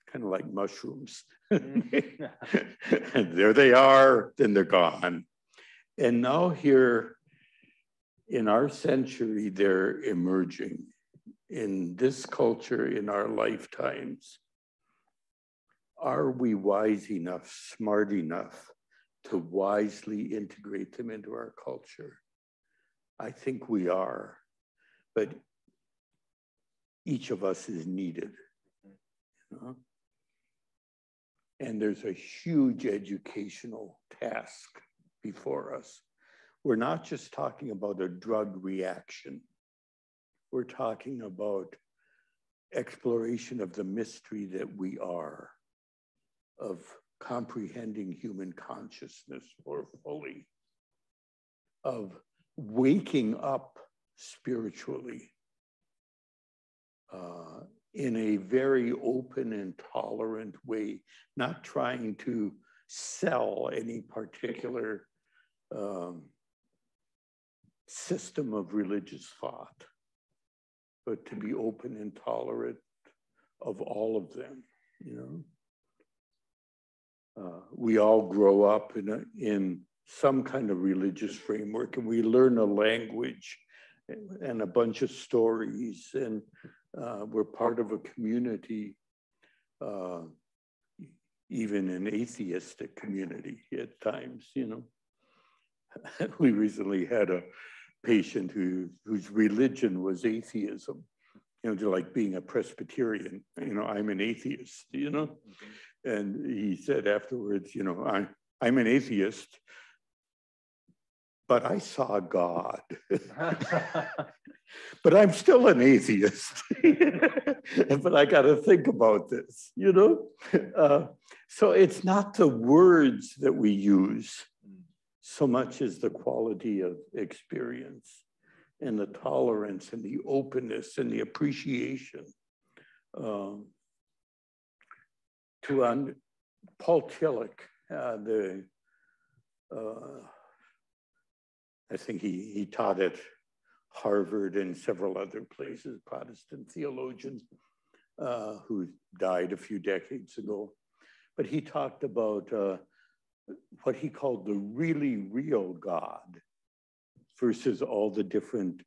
Kind of like mushrooms. And there they are, then they're gone. And now here in our century, they're emerging in this culture, in our lifetimes. Are we wise enough, smart enough to wisely integrate them into our culture? I think we are, but each of us is needed. You know? And there's a huge educational task before us. We're not just talking about a drug reaction. We're talking about exploration of the mystery that we are, of comprehending human consciousness more fully, of waking up spiritually in a very open and tolerant way, not trying to sell any particular system of religious thought, but to be open and tolerant of all of them, you know? We all grow up in some kind of religious framework, and we learn a language and a bunch of stories, and we're part of a community, even an atheistic community at times, you know. We recently had a patient whose religion was atheism, you know, like being a Presbyterian, you know, I'm an atheist, you know. And he said afterwards, you know, I'm an atheist, but I saw God. But I'm still an atheist. But I got to think about this, you know? So it's not the words that we use so much as the quality of experience and the tolerance and the openness and the appreciation. Paul Tillich, I think he taught at Harvard and several other places, Protestant theologian who died a few decades ago. But he talked about what he called the really real God versus all the different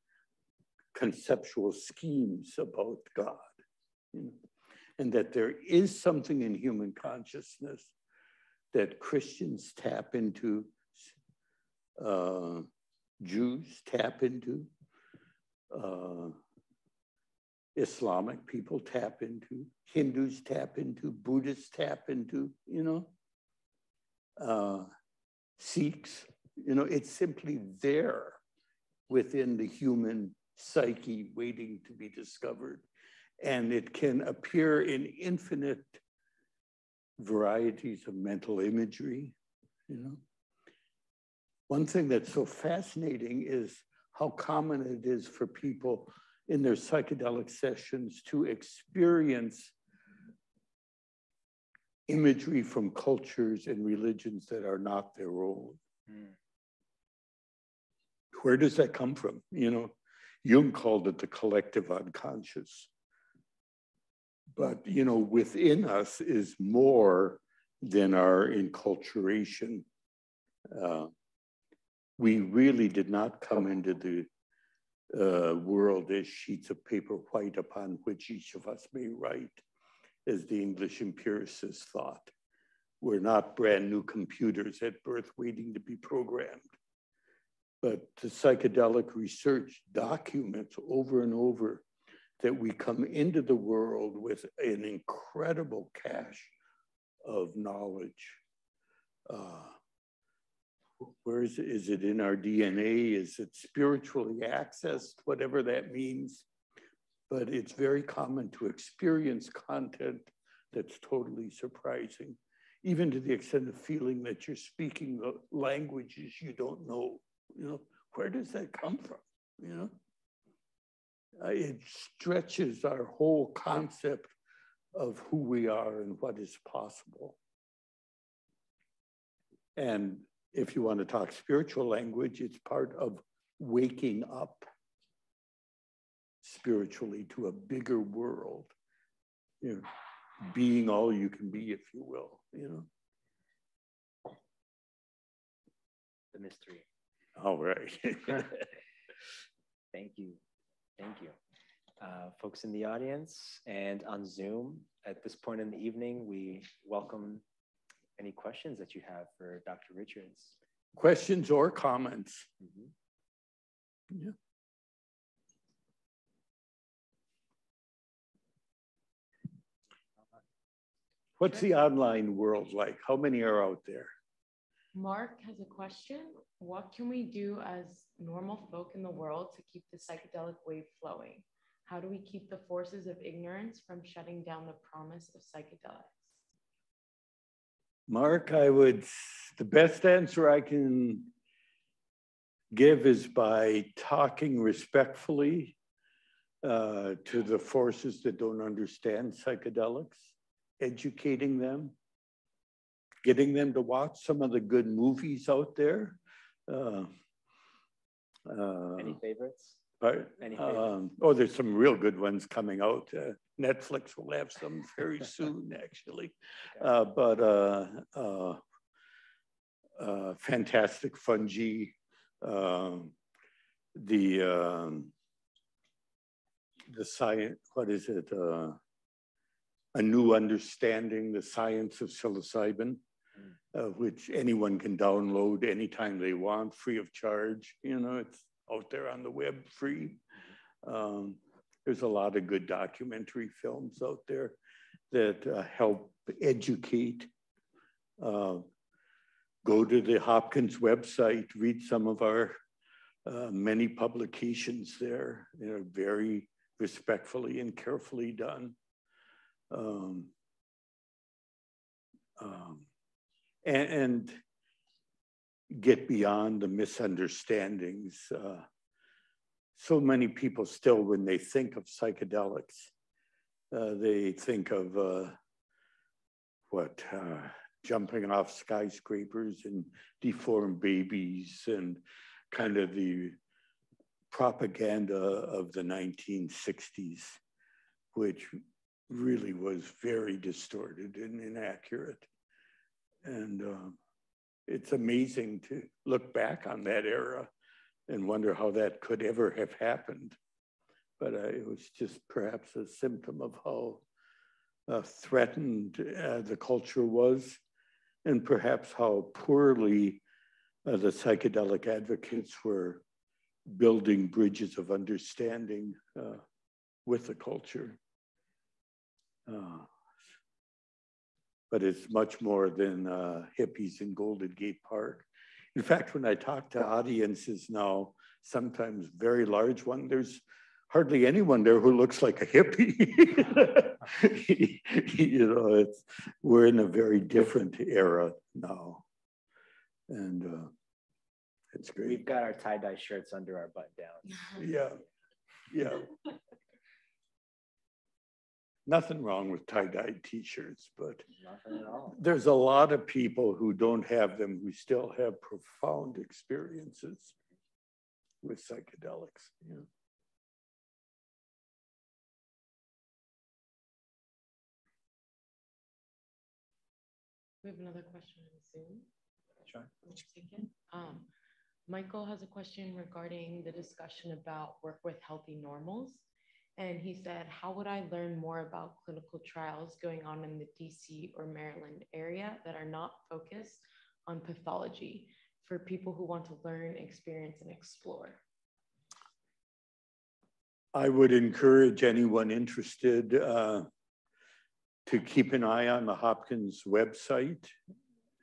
conceptual schemes about God. You know? And that there is something in human consciousness that Christians tap into, Jews tap into, Islamic people tap into, Hindus tap into, Buddhists tap into, you know, Sikhs, you know, it's simply there within the human psyche waiting to be discovered. And it can appear in infinite varieties of mental imagery, you know. One thing that's so fascinating is how common it is for people in their psychedelic sessions to experience imagery from cultures and religions that are not their own. Mm. Where does that come from? You know, Jung called it the collective unconscious. But, you know, within us is more than our enculturation. We really did not come into the world as sheets of paper white upon which each of us may write, as the English empiricists thought. We're not brand new computers at birth waiting to be programmed. But the psychedelic research documents over and over that we come into the world with an incredible cache of knowledge. Where is it in our DNA? Is it spiritually accessed? Whatever that means. But it's very common to experience content that's totally surprising, even to the extent of feeling that you're speaking the languages you don't know. You know, where does that come from? You know, it stretches our whole concept of who we are and what is possible. And if you want to talk spiritual language, it's part of waking up spiritually to a bigger world, you know, being all you can be, if you will, you know. The mystery. All right. Thank you. Thank you. Folks in the audience and on Zoom, at this point in the evening, we welcome any questions that you have for Dr. Richards. Questions or comments. Mm-hmm. Yeah. What's the online world like? How many are out there? Mark has a question. What can we do as normal folk in the world to keep the psychedelic wave flowing? How do we keep the forces of ignorance from shutting down the promise of psychedelics? Mark, the best answer I can give is by talking respectfully to the forces that don't understand psychedelics, educating them, getting them to watch some of the good movies out there. Any favorites? Any favorites? Oh, there's some real good ones coming out. Netflix will have some very soon, actually. Okay. Fantastic Fungi, the science, what is it? A New Understanding, the Science of Psilocybin, which anyone can download anytime they want, free of charge. You know, it's out there on the web, free. There's a lot of good documentary films out there that help educate. Go to the Hopkins website, read some of our many publications there. They're very respectfully and carefully done. And get beyond the misunderstandings. So many people still, when they think of psychedelics, they think of jumping off skyscrapers and deformed babies and kind of the propaganda of the 1960s, which really was very distorted and inaccurate. And it's amazing to look back on that era and wonder how that could ever have happened. But it was just perhaps a symptom of how threatened the culture was, and perhaps how poorly the psychedelic advocates were building bridges of understanding with the culture. But it's much more than hippies in Golden Gate Park. In fact, when I talk to audiences now, sometimes very large ones, there's hardly anyone there who looks like a hippie. You know, we're in a very different era now. And it's great. We've got our tie-dye shirts under our button downs. Yeah, yeah. Nothing wrong with tie-dyed t-shirts, but Nothing at all. there's a lot of people who don't have them who still have profound experiences with psychedelics. Yeah. We have another question on Zoom. Sure. Let's take it. Michael has a question regarding the discussion about work with healthy normals. And he said, how would I learn more about clinical trials going on in the DC or Maryland area that are not focused on pathology for people who want to learn, experience, and explore? I would encourage anyone interested to keep an eye on the Hopkins website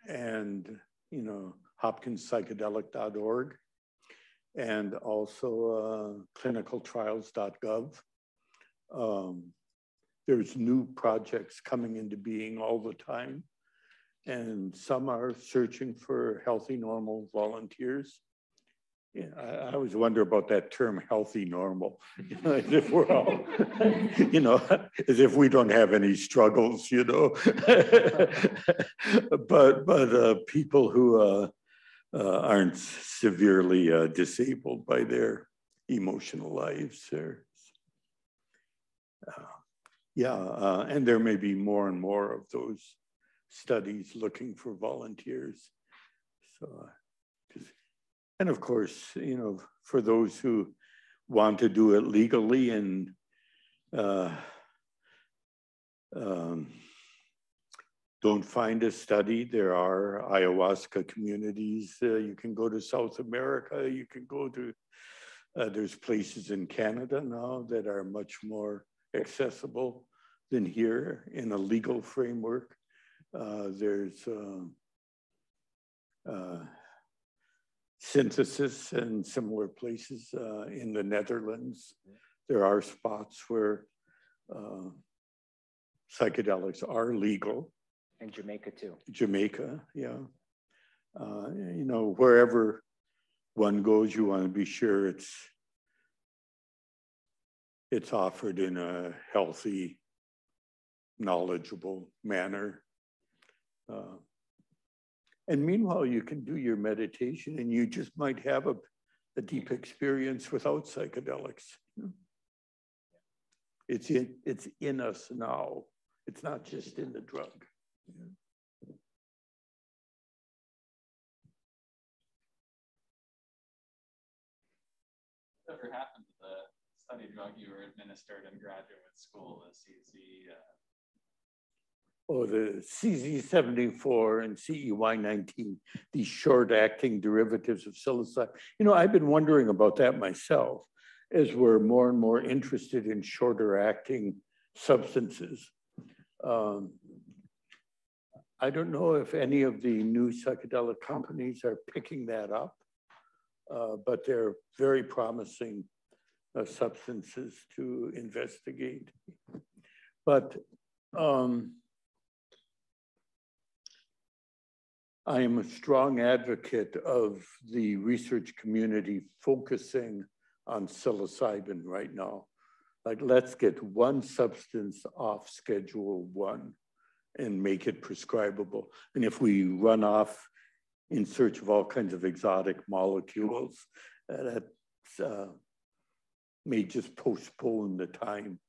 and, you know, hopkinspsychedelic.org, and also clinicaltrials.gov. There's new projects coming into being all the time, and some are searching for healthy, normal volunteers. Yeah, I always wonder about that term, healthy, normal, you know, as if we're all, you know, as if we don't have any struggles, you know. but people who aren't severely disabled by their emotional lives. And there may be more and more of those studies looking for volunteers. So, and of course, you know, for those who want to do it legally and don't find a study, there are ayahuasca communities. You can go to South America, you can go to, there's places in Canada now that are much more accessible than here in a legal framework. There's synthesis in similar places in the Netherlands. There are spots where psychedelics are legal. And Jamaica too. Jamaica, yeah. You know, wherever one goes, you want to be sure it's offered in a healthy, knowledgeable manner. And meanwhile, you can do your meditation and you just might have a deep experience without psychedelics. It's in us now. It's not just in the drug. Whatever happened to the study drug you were administered in graduate school, the CZ? Oh, the CZ74 and CEY19, these short-acting derivatives of psilocybin. You know, I've been wondering about that myself as we're more and more interested in shorter-acting substances. I don't know if any of the new psychedelic companies are picking that up, but they're very promising substances to investigate. But I am a strong advocate of the research community focusing on psilocybin right now. Like, let's get one substance off Schedule 1 and make it prescribable. And if we run off in search of all kinds of exotic molecules, that may just postpone the time.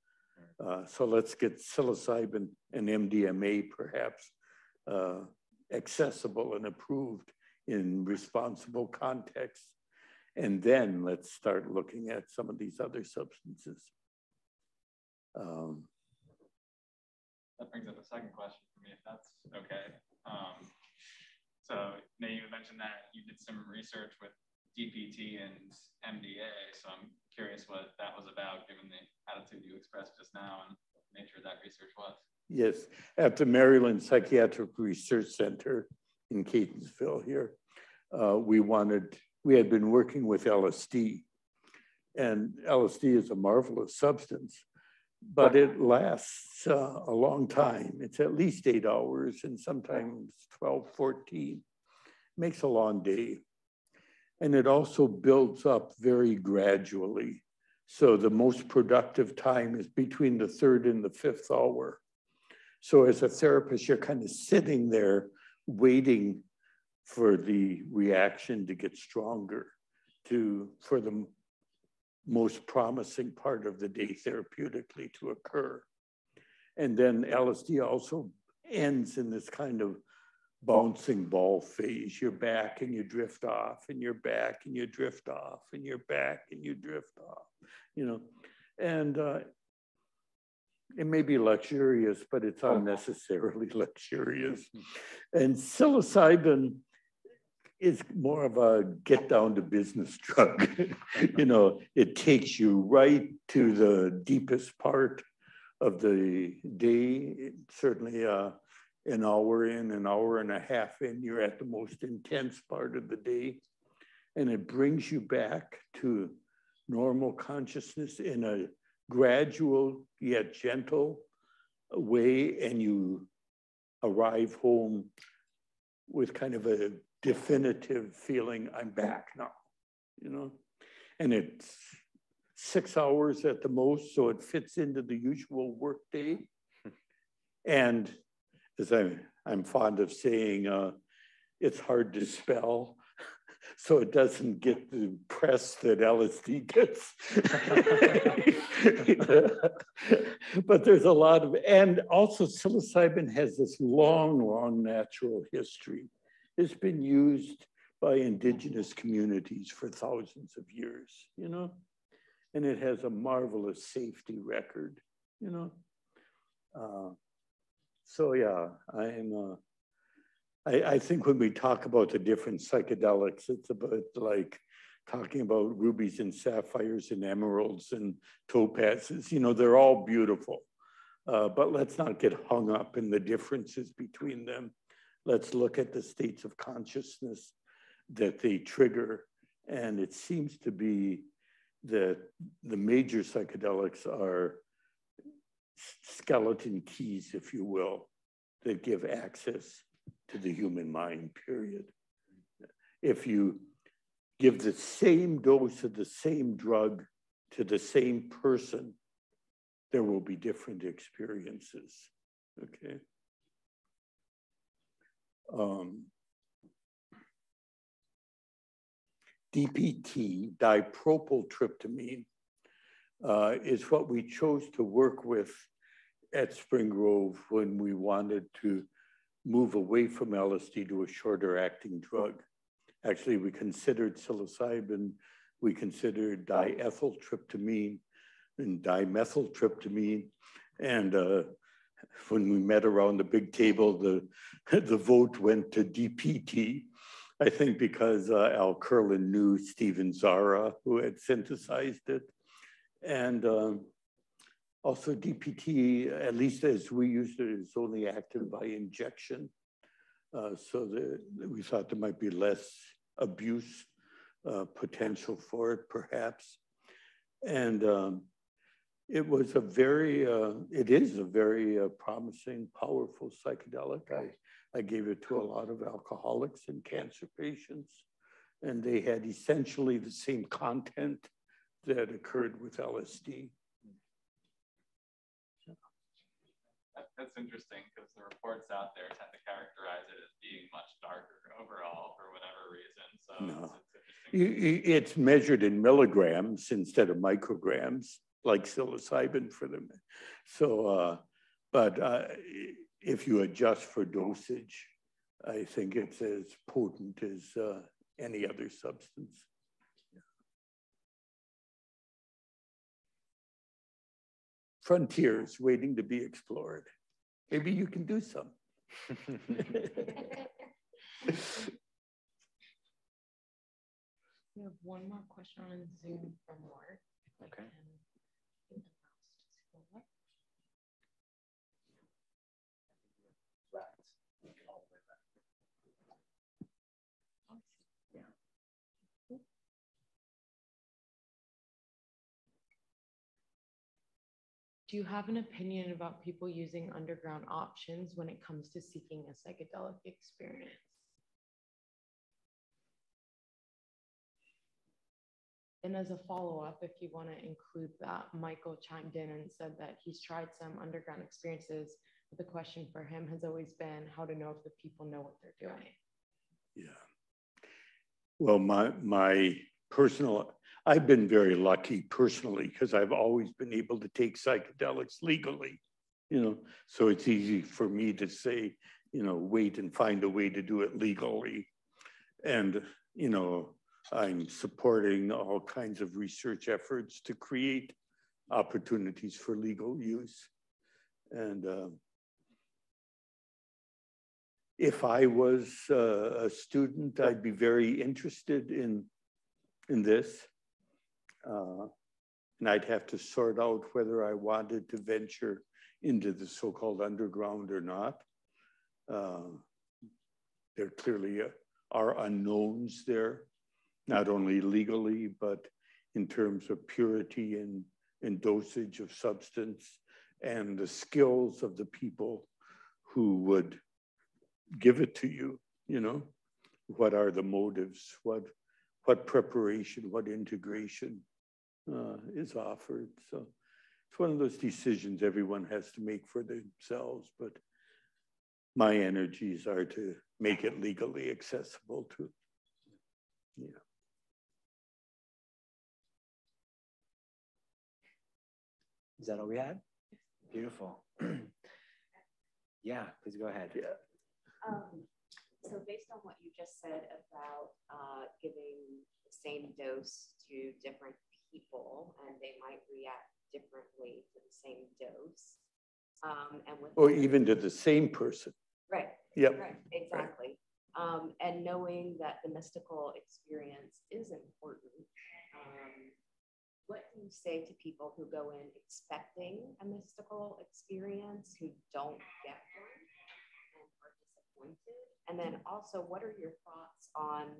So let's get psilocybin and MDMA perhaps accessible and approved in responsible context. And then let's start looking at some of these other substances. That brings up a second question for me, if that's okay. So Nate, you mentioned that you did some research with DPT and MDA. So I'm curious what that was about, given the attitude you expressed just now and what the nature of that research was. Yes, at the Maryland Psychiatric Research Center in Catonsville here, we had been working with LSD, and LSD is a marvelous substance, but it lasts a long time. It's at least 8 hours and sometimes 12, 14. Makes a long day. And it also builds up very gradually. So the most productive time is between the 3rd and the 5th hour. So as a therapist, you're kind of sitting there waiting for the reaction to get stronger, for the most promising part of the day therapeutically to occur. And then LSD also ends in this kind of bouncing ball phase. You're back and you drift off, and you're back and you drift off, and you're back and you drift off, and it may be luxurious, but it's unnecessarily luxurious. And psilocybin is more of a get down to business drug. It takes you right to the deepest part of the day. Certainly an hour in, an hour and a half in, you're at the most intense part of the day. And it brings you back to normal consciousness in a gradual yet gentle way, and you arrive home with kind of a definitive feeling, I'm back now, and it's 6 hours at the most, so it fits into the usual workday. And as I'm fond of saying, it's hard to spell, so it doesn't get the press that LSD gets. But there's a lot of, and also psilocybin has this long natural history. It's been used by indigenous communities for thousands of years, and it has a marvelous safety record, So yeah, I think when we talk about the different psychedelics, it's about like talking about rubies and sapphires and emeralds and topazes. They're all beautiful, but let's not get hung up in the differences between them. Let's look at the states of consciousness that they trigger. And it seems to be that the major psychedelics are skeleton keys, if you will, that give access to the human mind, period. If you give the same dose of the same drug to the same person, there will be different experiences, okay? DPT, dipropyltryptamine, is what we chose to work with at Spring Grove when we wanted to move away from LSD to a shorter acting drug. Actually, we considered psilocybin, we considered diethyltryptamine and dimethyltryptamine. And when we met around the big table, the vote went to DPT. I think because Al Curlin knew Stephen Zara, who had synthesized it. And also DPT, at least as we used it, is only active by injection. So we thought there might be less abuse potential for it, perhaps. And it was it is a very promising, powerful psychedelic. I gave it to a lot of alcoholics and cancer patients, and they had essentially the same content that occurred with LSD. That's interesting, because the reports out there tend to characterize it as being much darker overall for whatever reason. So no. It's measured in milligrams instead of micrograms, like psilocybin for them. So, but if you adjust for dosage, I think it's as potent as any other substance. Frontiers waiting to be explored. Maybe you can do some. We have one more question on Zoom from Mark. Okay. Do you have an opinion about people using underground options when it comes to seeking a psychedelic experience? And as a follow-up, if you want to include that, Michael chimed in and said that he's tried some underground experiences, but the question for him has always been how to know if the people know what they're doing. Yeah. Well, my personal, I've been very lucky personally because I've always been able to take psychedelics legally, you know, so it's easy for me to say, you know, wait and find a way to do it legally. And, you know, I'm supporting all kinds of research efforts to create opportunities for legal use. And if I was a student, I'd be very interested in this. And I'd have to sort out whether I wanted to venture into the so-called underground or not. There clearly are unknowns there, not only legally, but in terms of purity and dosage of substance and the skills of the people who would give it to you, you know? What are the motives? What preparation, what integration is offered? So it's one of those decisions everyone has to make for themselves, but my energies are to make it legally accessible to, yeah. Is that all we had? Beautiful. Yeah, please go ahead. Yeah. So based on what you just said about giving the same dose to different people and they might react differently to the same dose. And with Or even to the same person. Right. Yep. Right, exactly. Right. And knowing that the mystical experience is important. What do you say to people who go in expecting a mystical experience, who don't get one and are disappointed? And then also, what are your thoughts on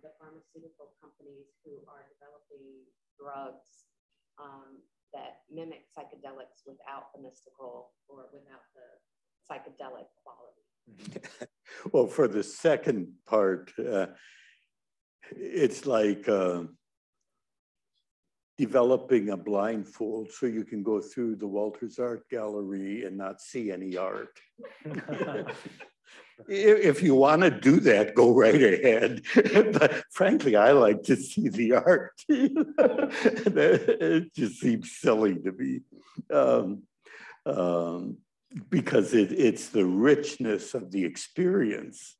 the pharmaceutical companies who are developing drugs that mimic psychedelics without the mystical or without the psychedelic quality? Well, for the second part, it's like developing a blindfold so you can go through the Walters Art Gallery and not see any art. If you want to do that, go right ahead. But frankly, I like to see the art. It just seems silly to me. Because it's the richness of the experience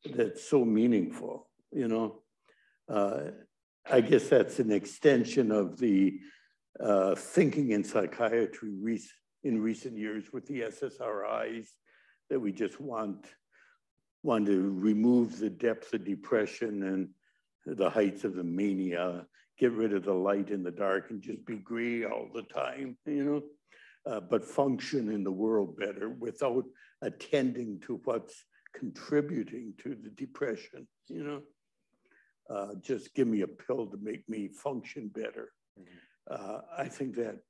that's so meaningful, you know. I guess that's an extension of the thinking in psychiatry in recent years with the SSRIs, that we just want to remove the depth of depression and the heights of the mania, get rid of the light in the dark and just be gray all the time, you know, but function in the world better without attending to what's contributing to the depression, you know. Just give me a pill to make me function better. I think that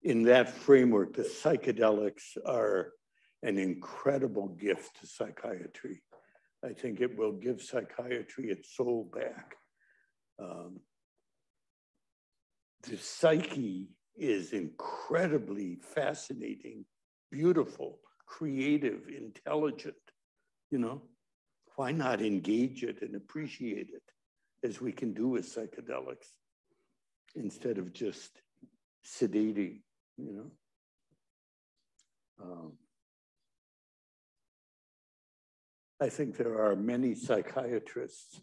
in that framework, the psychedelics are an incredible gift to psychiatry. I think it will give psychiatry its soul back. The psyche is incredibly fascinating, beautiful, creative, intelligent, you know. Why not engage it and appreciate it as we can do with psychedelics instead of just sedating, you know? I think there are many psychiatrists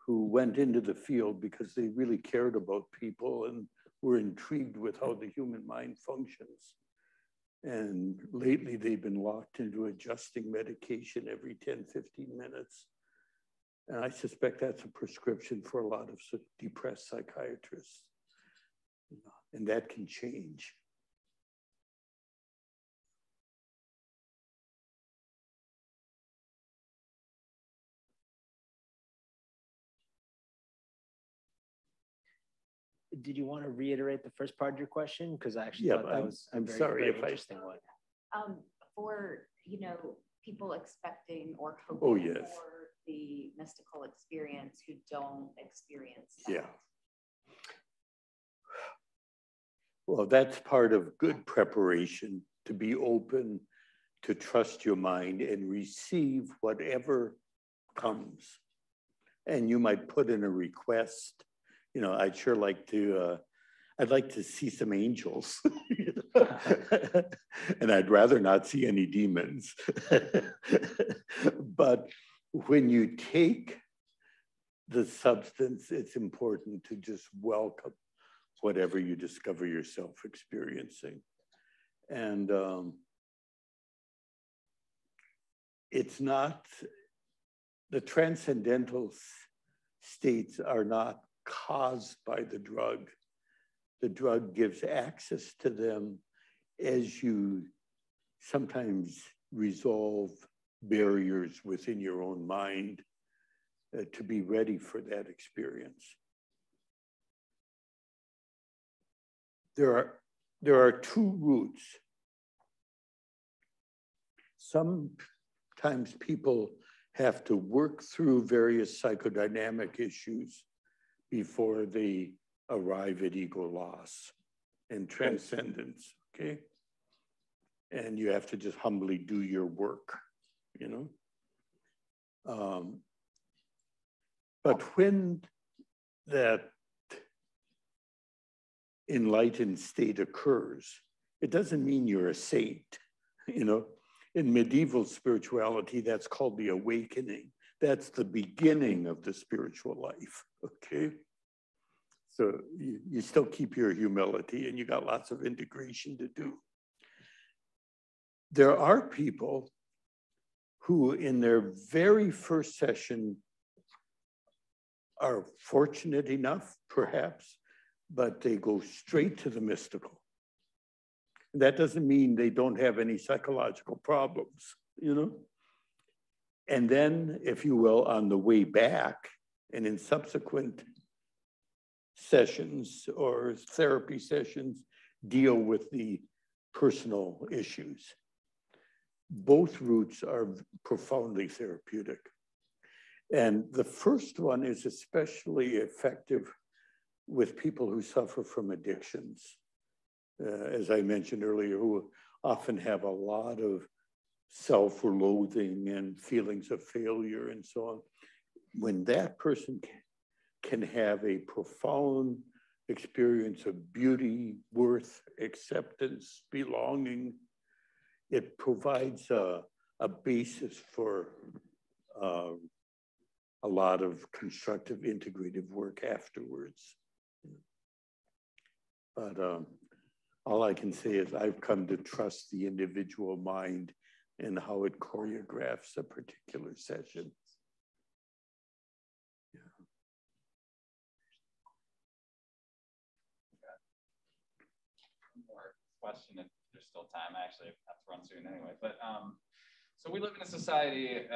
who went into the field because they really cared about people and were intrigued with how the human mind functions. And lately they've been locked into adjusting medication every 10, 15 minutes. And I suspect that's a prescription for a lot of depressed psychiatrists. And that can change. Did you want to reiterate the first part of your question? Because I actually thought that was I'm very, sorry very if interesting one. For, you know, people expecting or hoping for the mystical experience who don't experience that. Yeah. Well, that's part of good preparation, to be open, to trust your mind and receive whatever comes. And you might put in a request. You know, I'd sure like to, I'd like to see some angels. And I'd rather not see any demons. But when you take the substance, it's important to just welcome whatever you discover yourself experiencing. And it's not, the transcendental states are not caused by the drug. The drug gives access to them as you sometimes resolve barriers within your own mind to be ready for that experience. There are two routes. Sometimes people have to work through various psychodynamic issues before they arrive at ego loss and transcendence, okay? And you have to just humbly do your work, you know? But when that enlightened state occurs, it doesn't mean you're a saint, you know? In medieval spirituality, that's called the awakening. That's the beginning of the spiritual life, okay? So you still keep your humility and you got lots of integration to do. There are people who in their very first session are fortunate enough, perhaps, but they go straight to the mystical. That doesn't mean they don't have any psychological problems, you know? And then, if you will, on the way back and in subsequent sessions or therapy sessions, deal with the personal issues. Both routes are profoundly therapeutic. And the first one is especially effective with people who suffer from addictions. As I mentioned earlier, who often have a lot of self-loathing and feelings of failure and so on. When that person can have a profound experience of beauty, worth, acceptance, belonging, it provides a basis for a lot of constructive integrative work afterwards. But all I can say is I've come to trust the individual mind and how it choreographs a particular session. Yeah. One more question, if there's still time. I actually have to run soon anyway. But so we live in a society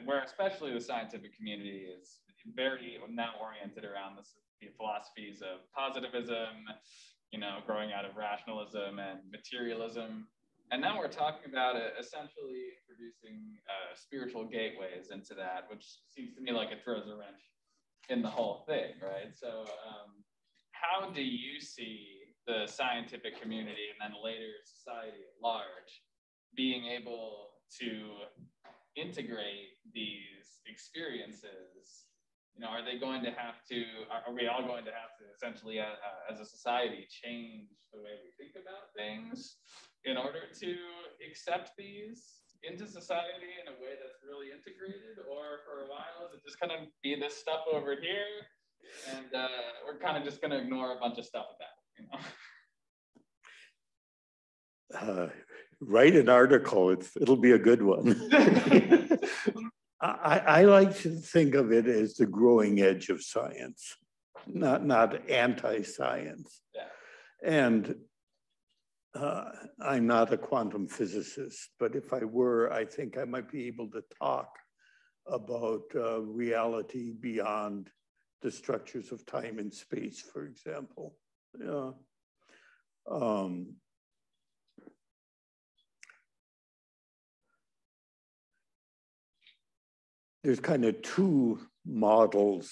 where especially the scientific community is very now oriented around the philosophies of positivism, you know, growing out of rationalism and materialism. And now we're talking about essentially introducing spiritual gateways into that, which seems to me like it throws a wrench in the whole thing, right? So how do you see the scientific community and then later society at large being able to integrate these experiences? You know, are they going to have to, are we all going to have to essentially as a society change the way we think about things in order to accept these into society in a way that's really integrated, or for a while is it just gonna be this stuff over here, and we're kind of just gonna ignore a bunch of stuff about it, Write an article. It'll be a good one. I like to think of it as the growing edge of science, not anti-science. Yeah. And I'm not a quantum physicist, but if I were, I think I might be able to talk about reality beyond the structures of time and space, for example. Yeah. There's kind of two models,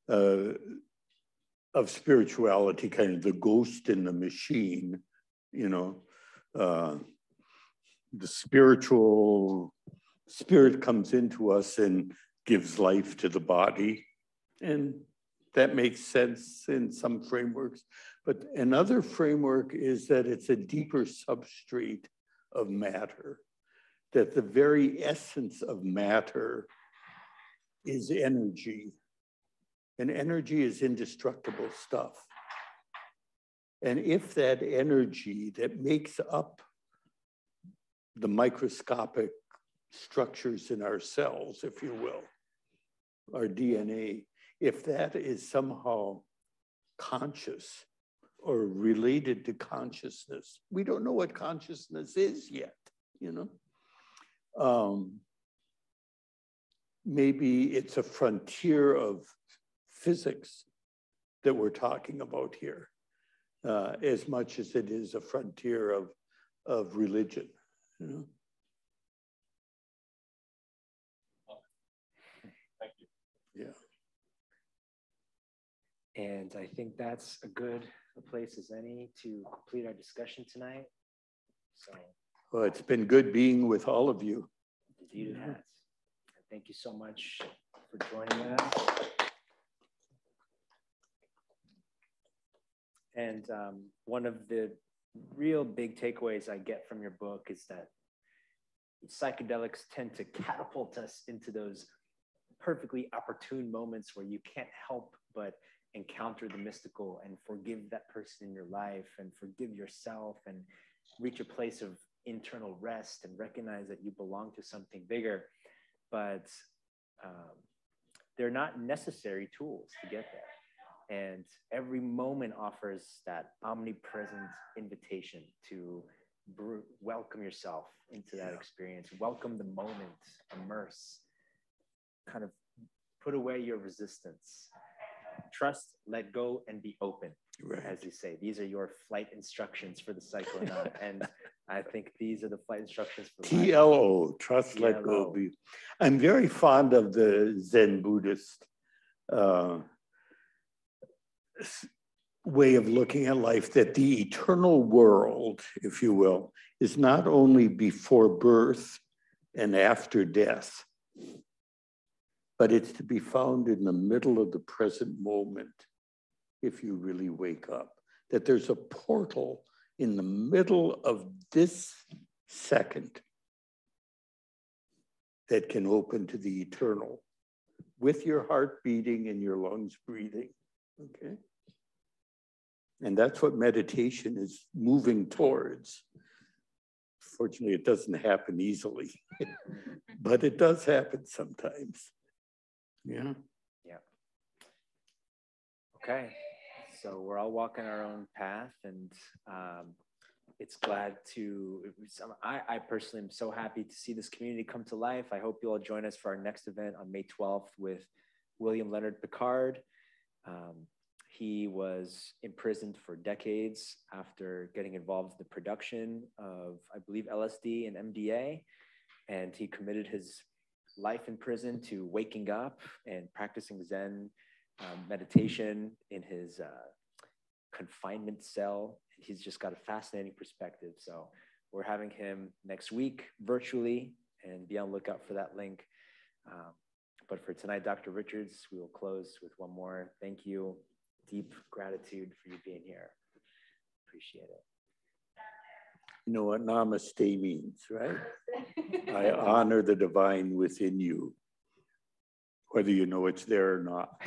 of spirituality, kind of the ghost in the machine, the spirit comes into us and gives life to the body. And that makes sense in some frameworks. But another framework is that it's a deeper substrate of matter, that the very essence of matter is energy. And energy is indestructible stuff. And if that energy that makes up the microscopic structures in our cells, if you will, our DNA, if that is somehow conscious or related to consciousness, we don't know what consciousness is yet, maybe it's a frontier of physics that we're talking about here, as much as it is a frontier of religion. Thank you. Yeah. And I think that's a good place as any to complete our discussion tonight. So, well, it's been good being with all of you. Indeed it has. Thank you so much for joining us. And one of the real big takeaways I get from your book is that psychedelics tend to catapult us into those perfectly opportune moments where you can't help but encounter the mystical and forgive that person in your life and forgive yourself and reach a place of internal rest and recognize that you belong to something bigger. But they're not necessary tools to get there. And every moment offers that omnipresent invitation to welcome yourself into that experience, welcome the moment, immerse, kind of put away your resistance. Trust, let go, and be open, right. As you say. These are your flight instructions for the psychonaut. And I think these are the flight instructions for TLO, trust, TLO. Let go, be. I'm very fond of the Zen Buddhist way of looking at life, that the eternal world, if you will, is not only before birth and after death, but it's to be found in the middle of the present moment if you really wake up. That there's a portal in the middle of this second that can open to the eternal with your heart beating and your lungs breathing, okay? And that's what meditation is moving towards. Fortunately, it doesn't happen easily, but it does happen sometimes. Yeah. Yeah. Okay. So we're all walking our own path, and it's glad to, I personally am so happy to see this community come to life. I hope you'll join us for our next event on May 12th with William Leonard Picard. He was imprisoned for decades after getting involved in the production of, I believe, LSD and MDA. And he committed his life in prison to waking up and practicing Zen meditation in his confinement cell. He's just got a fascinating perspective. So we're having him next week virtually, and be on the lookout for that link. But for tonight, Dr. Richards, we will close with one more thank you. Deep gratitude for you being here. Appreciate it. You know what namaste means, right? I honor the divine within you, whether you know it's there or not.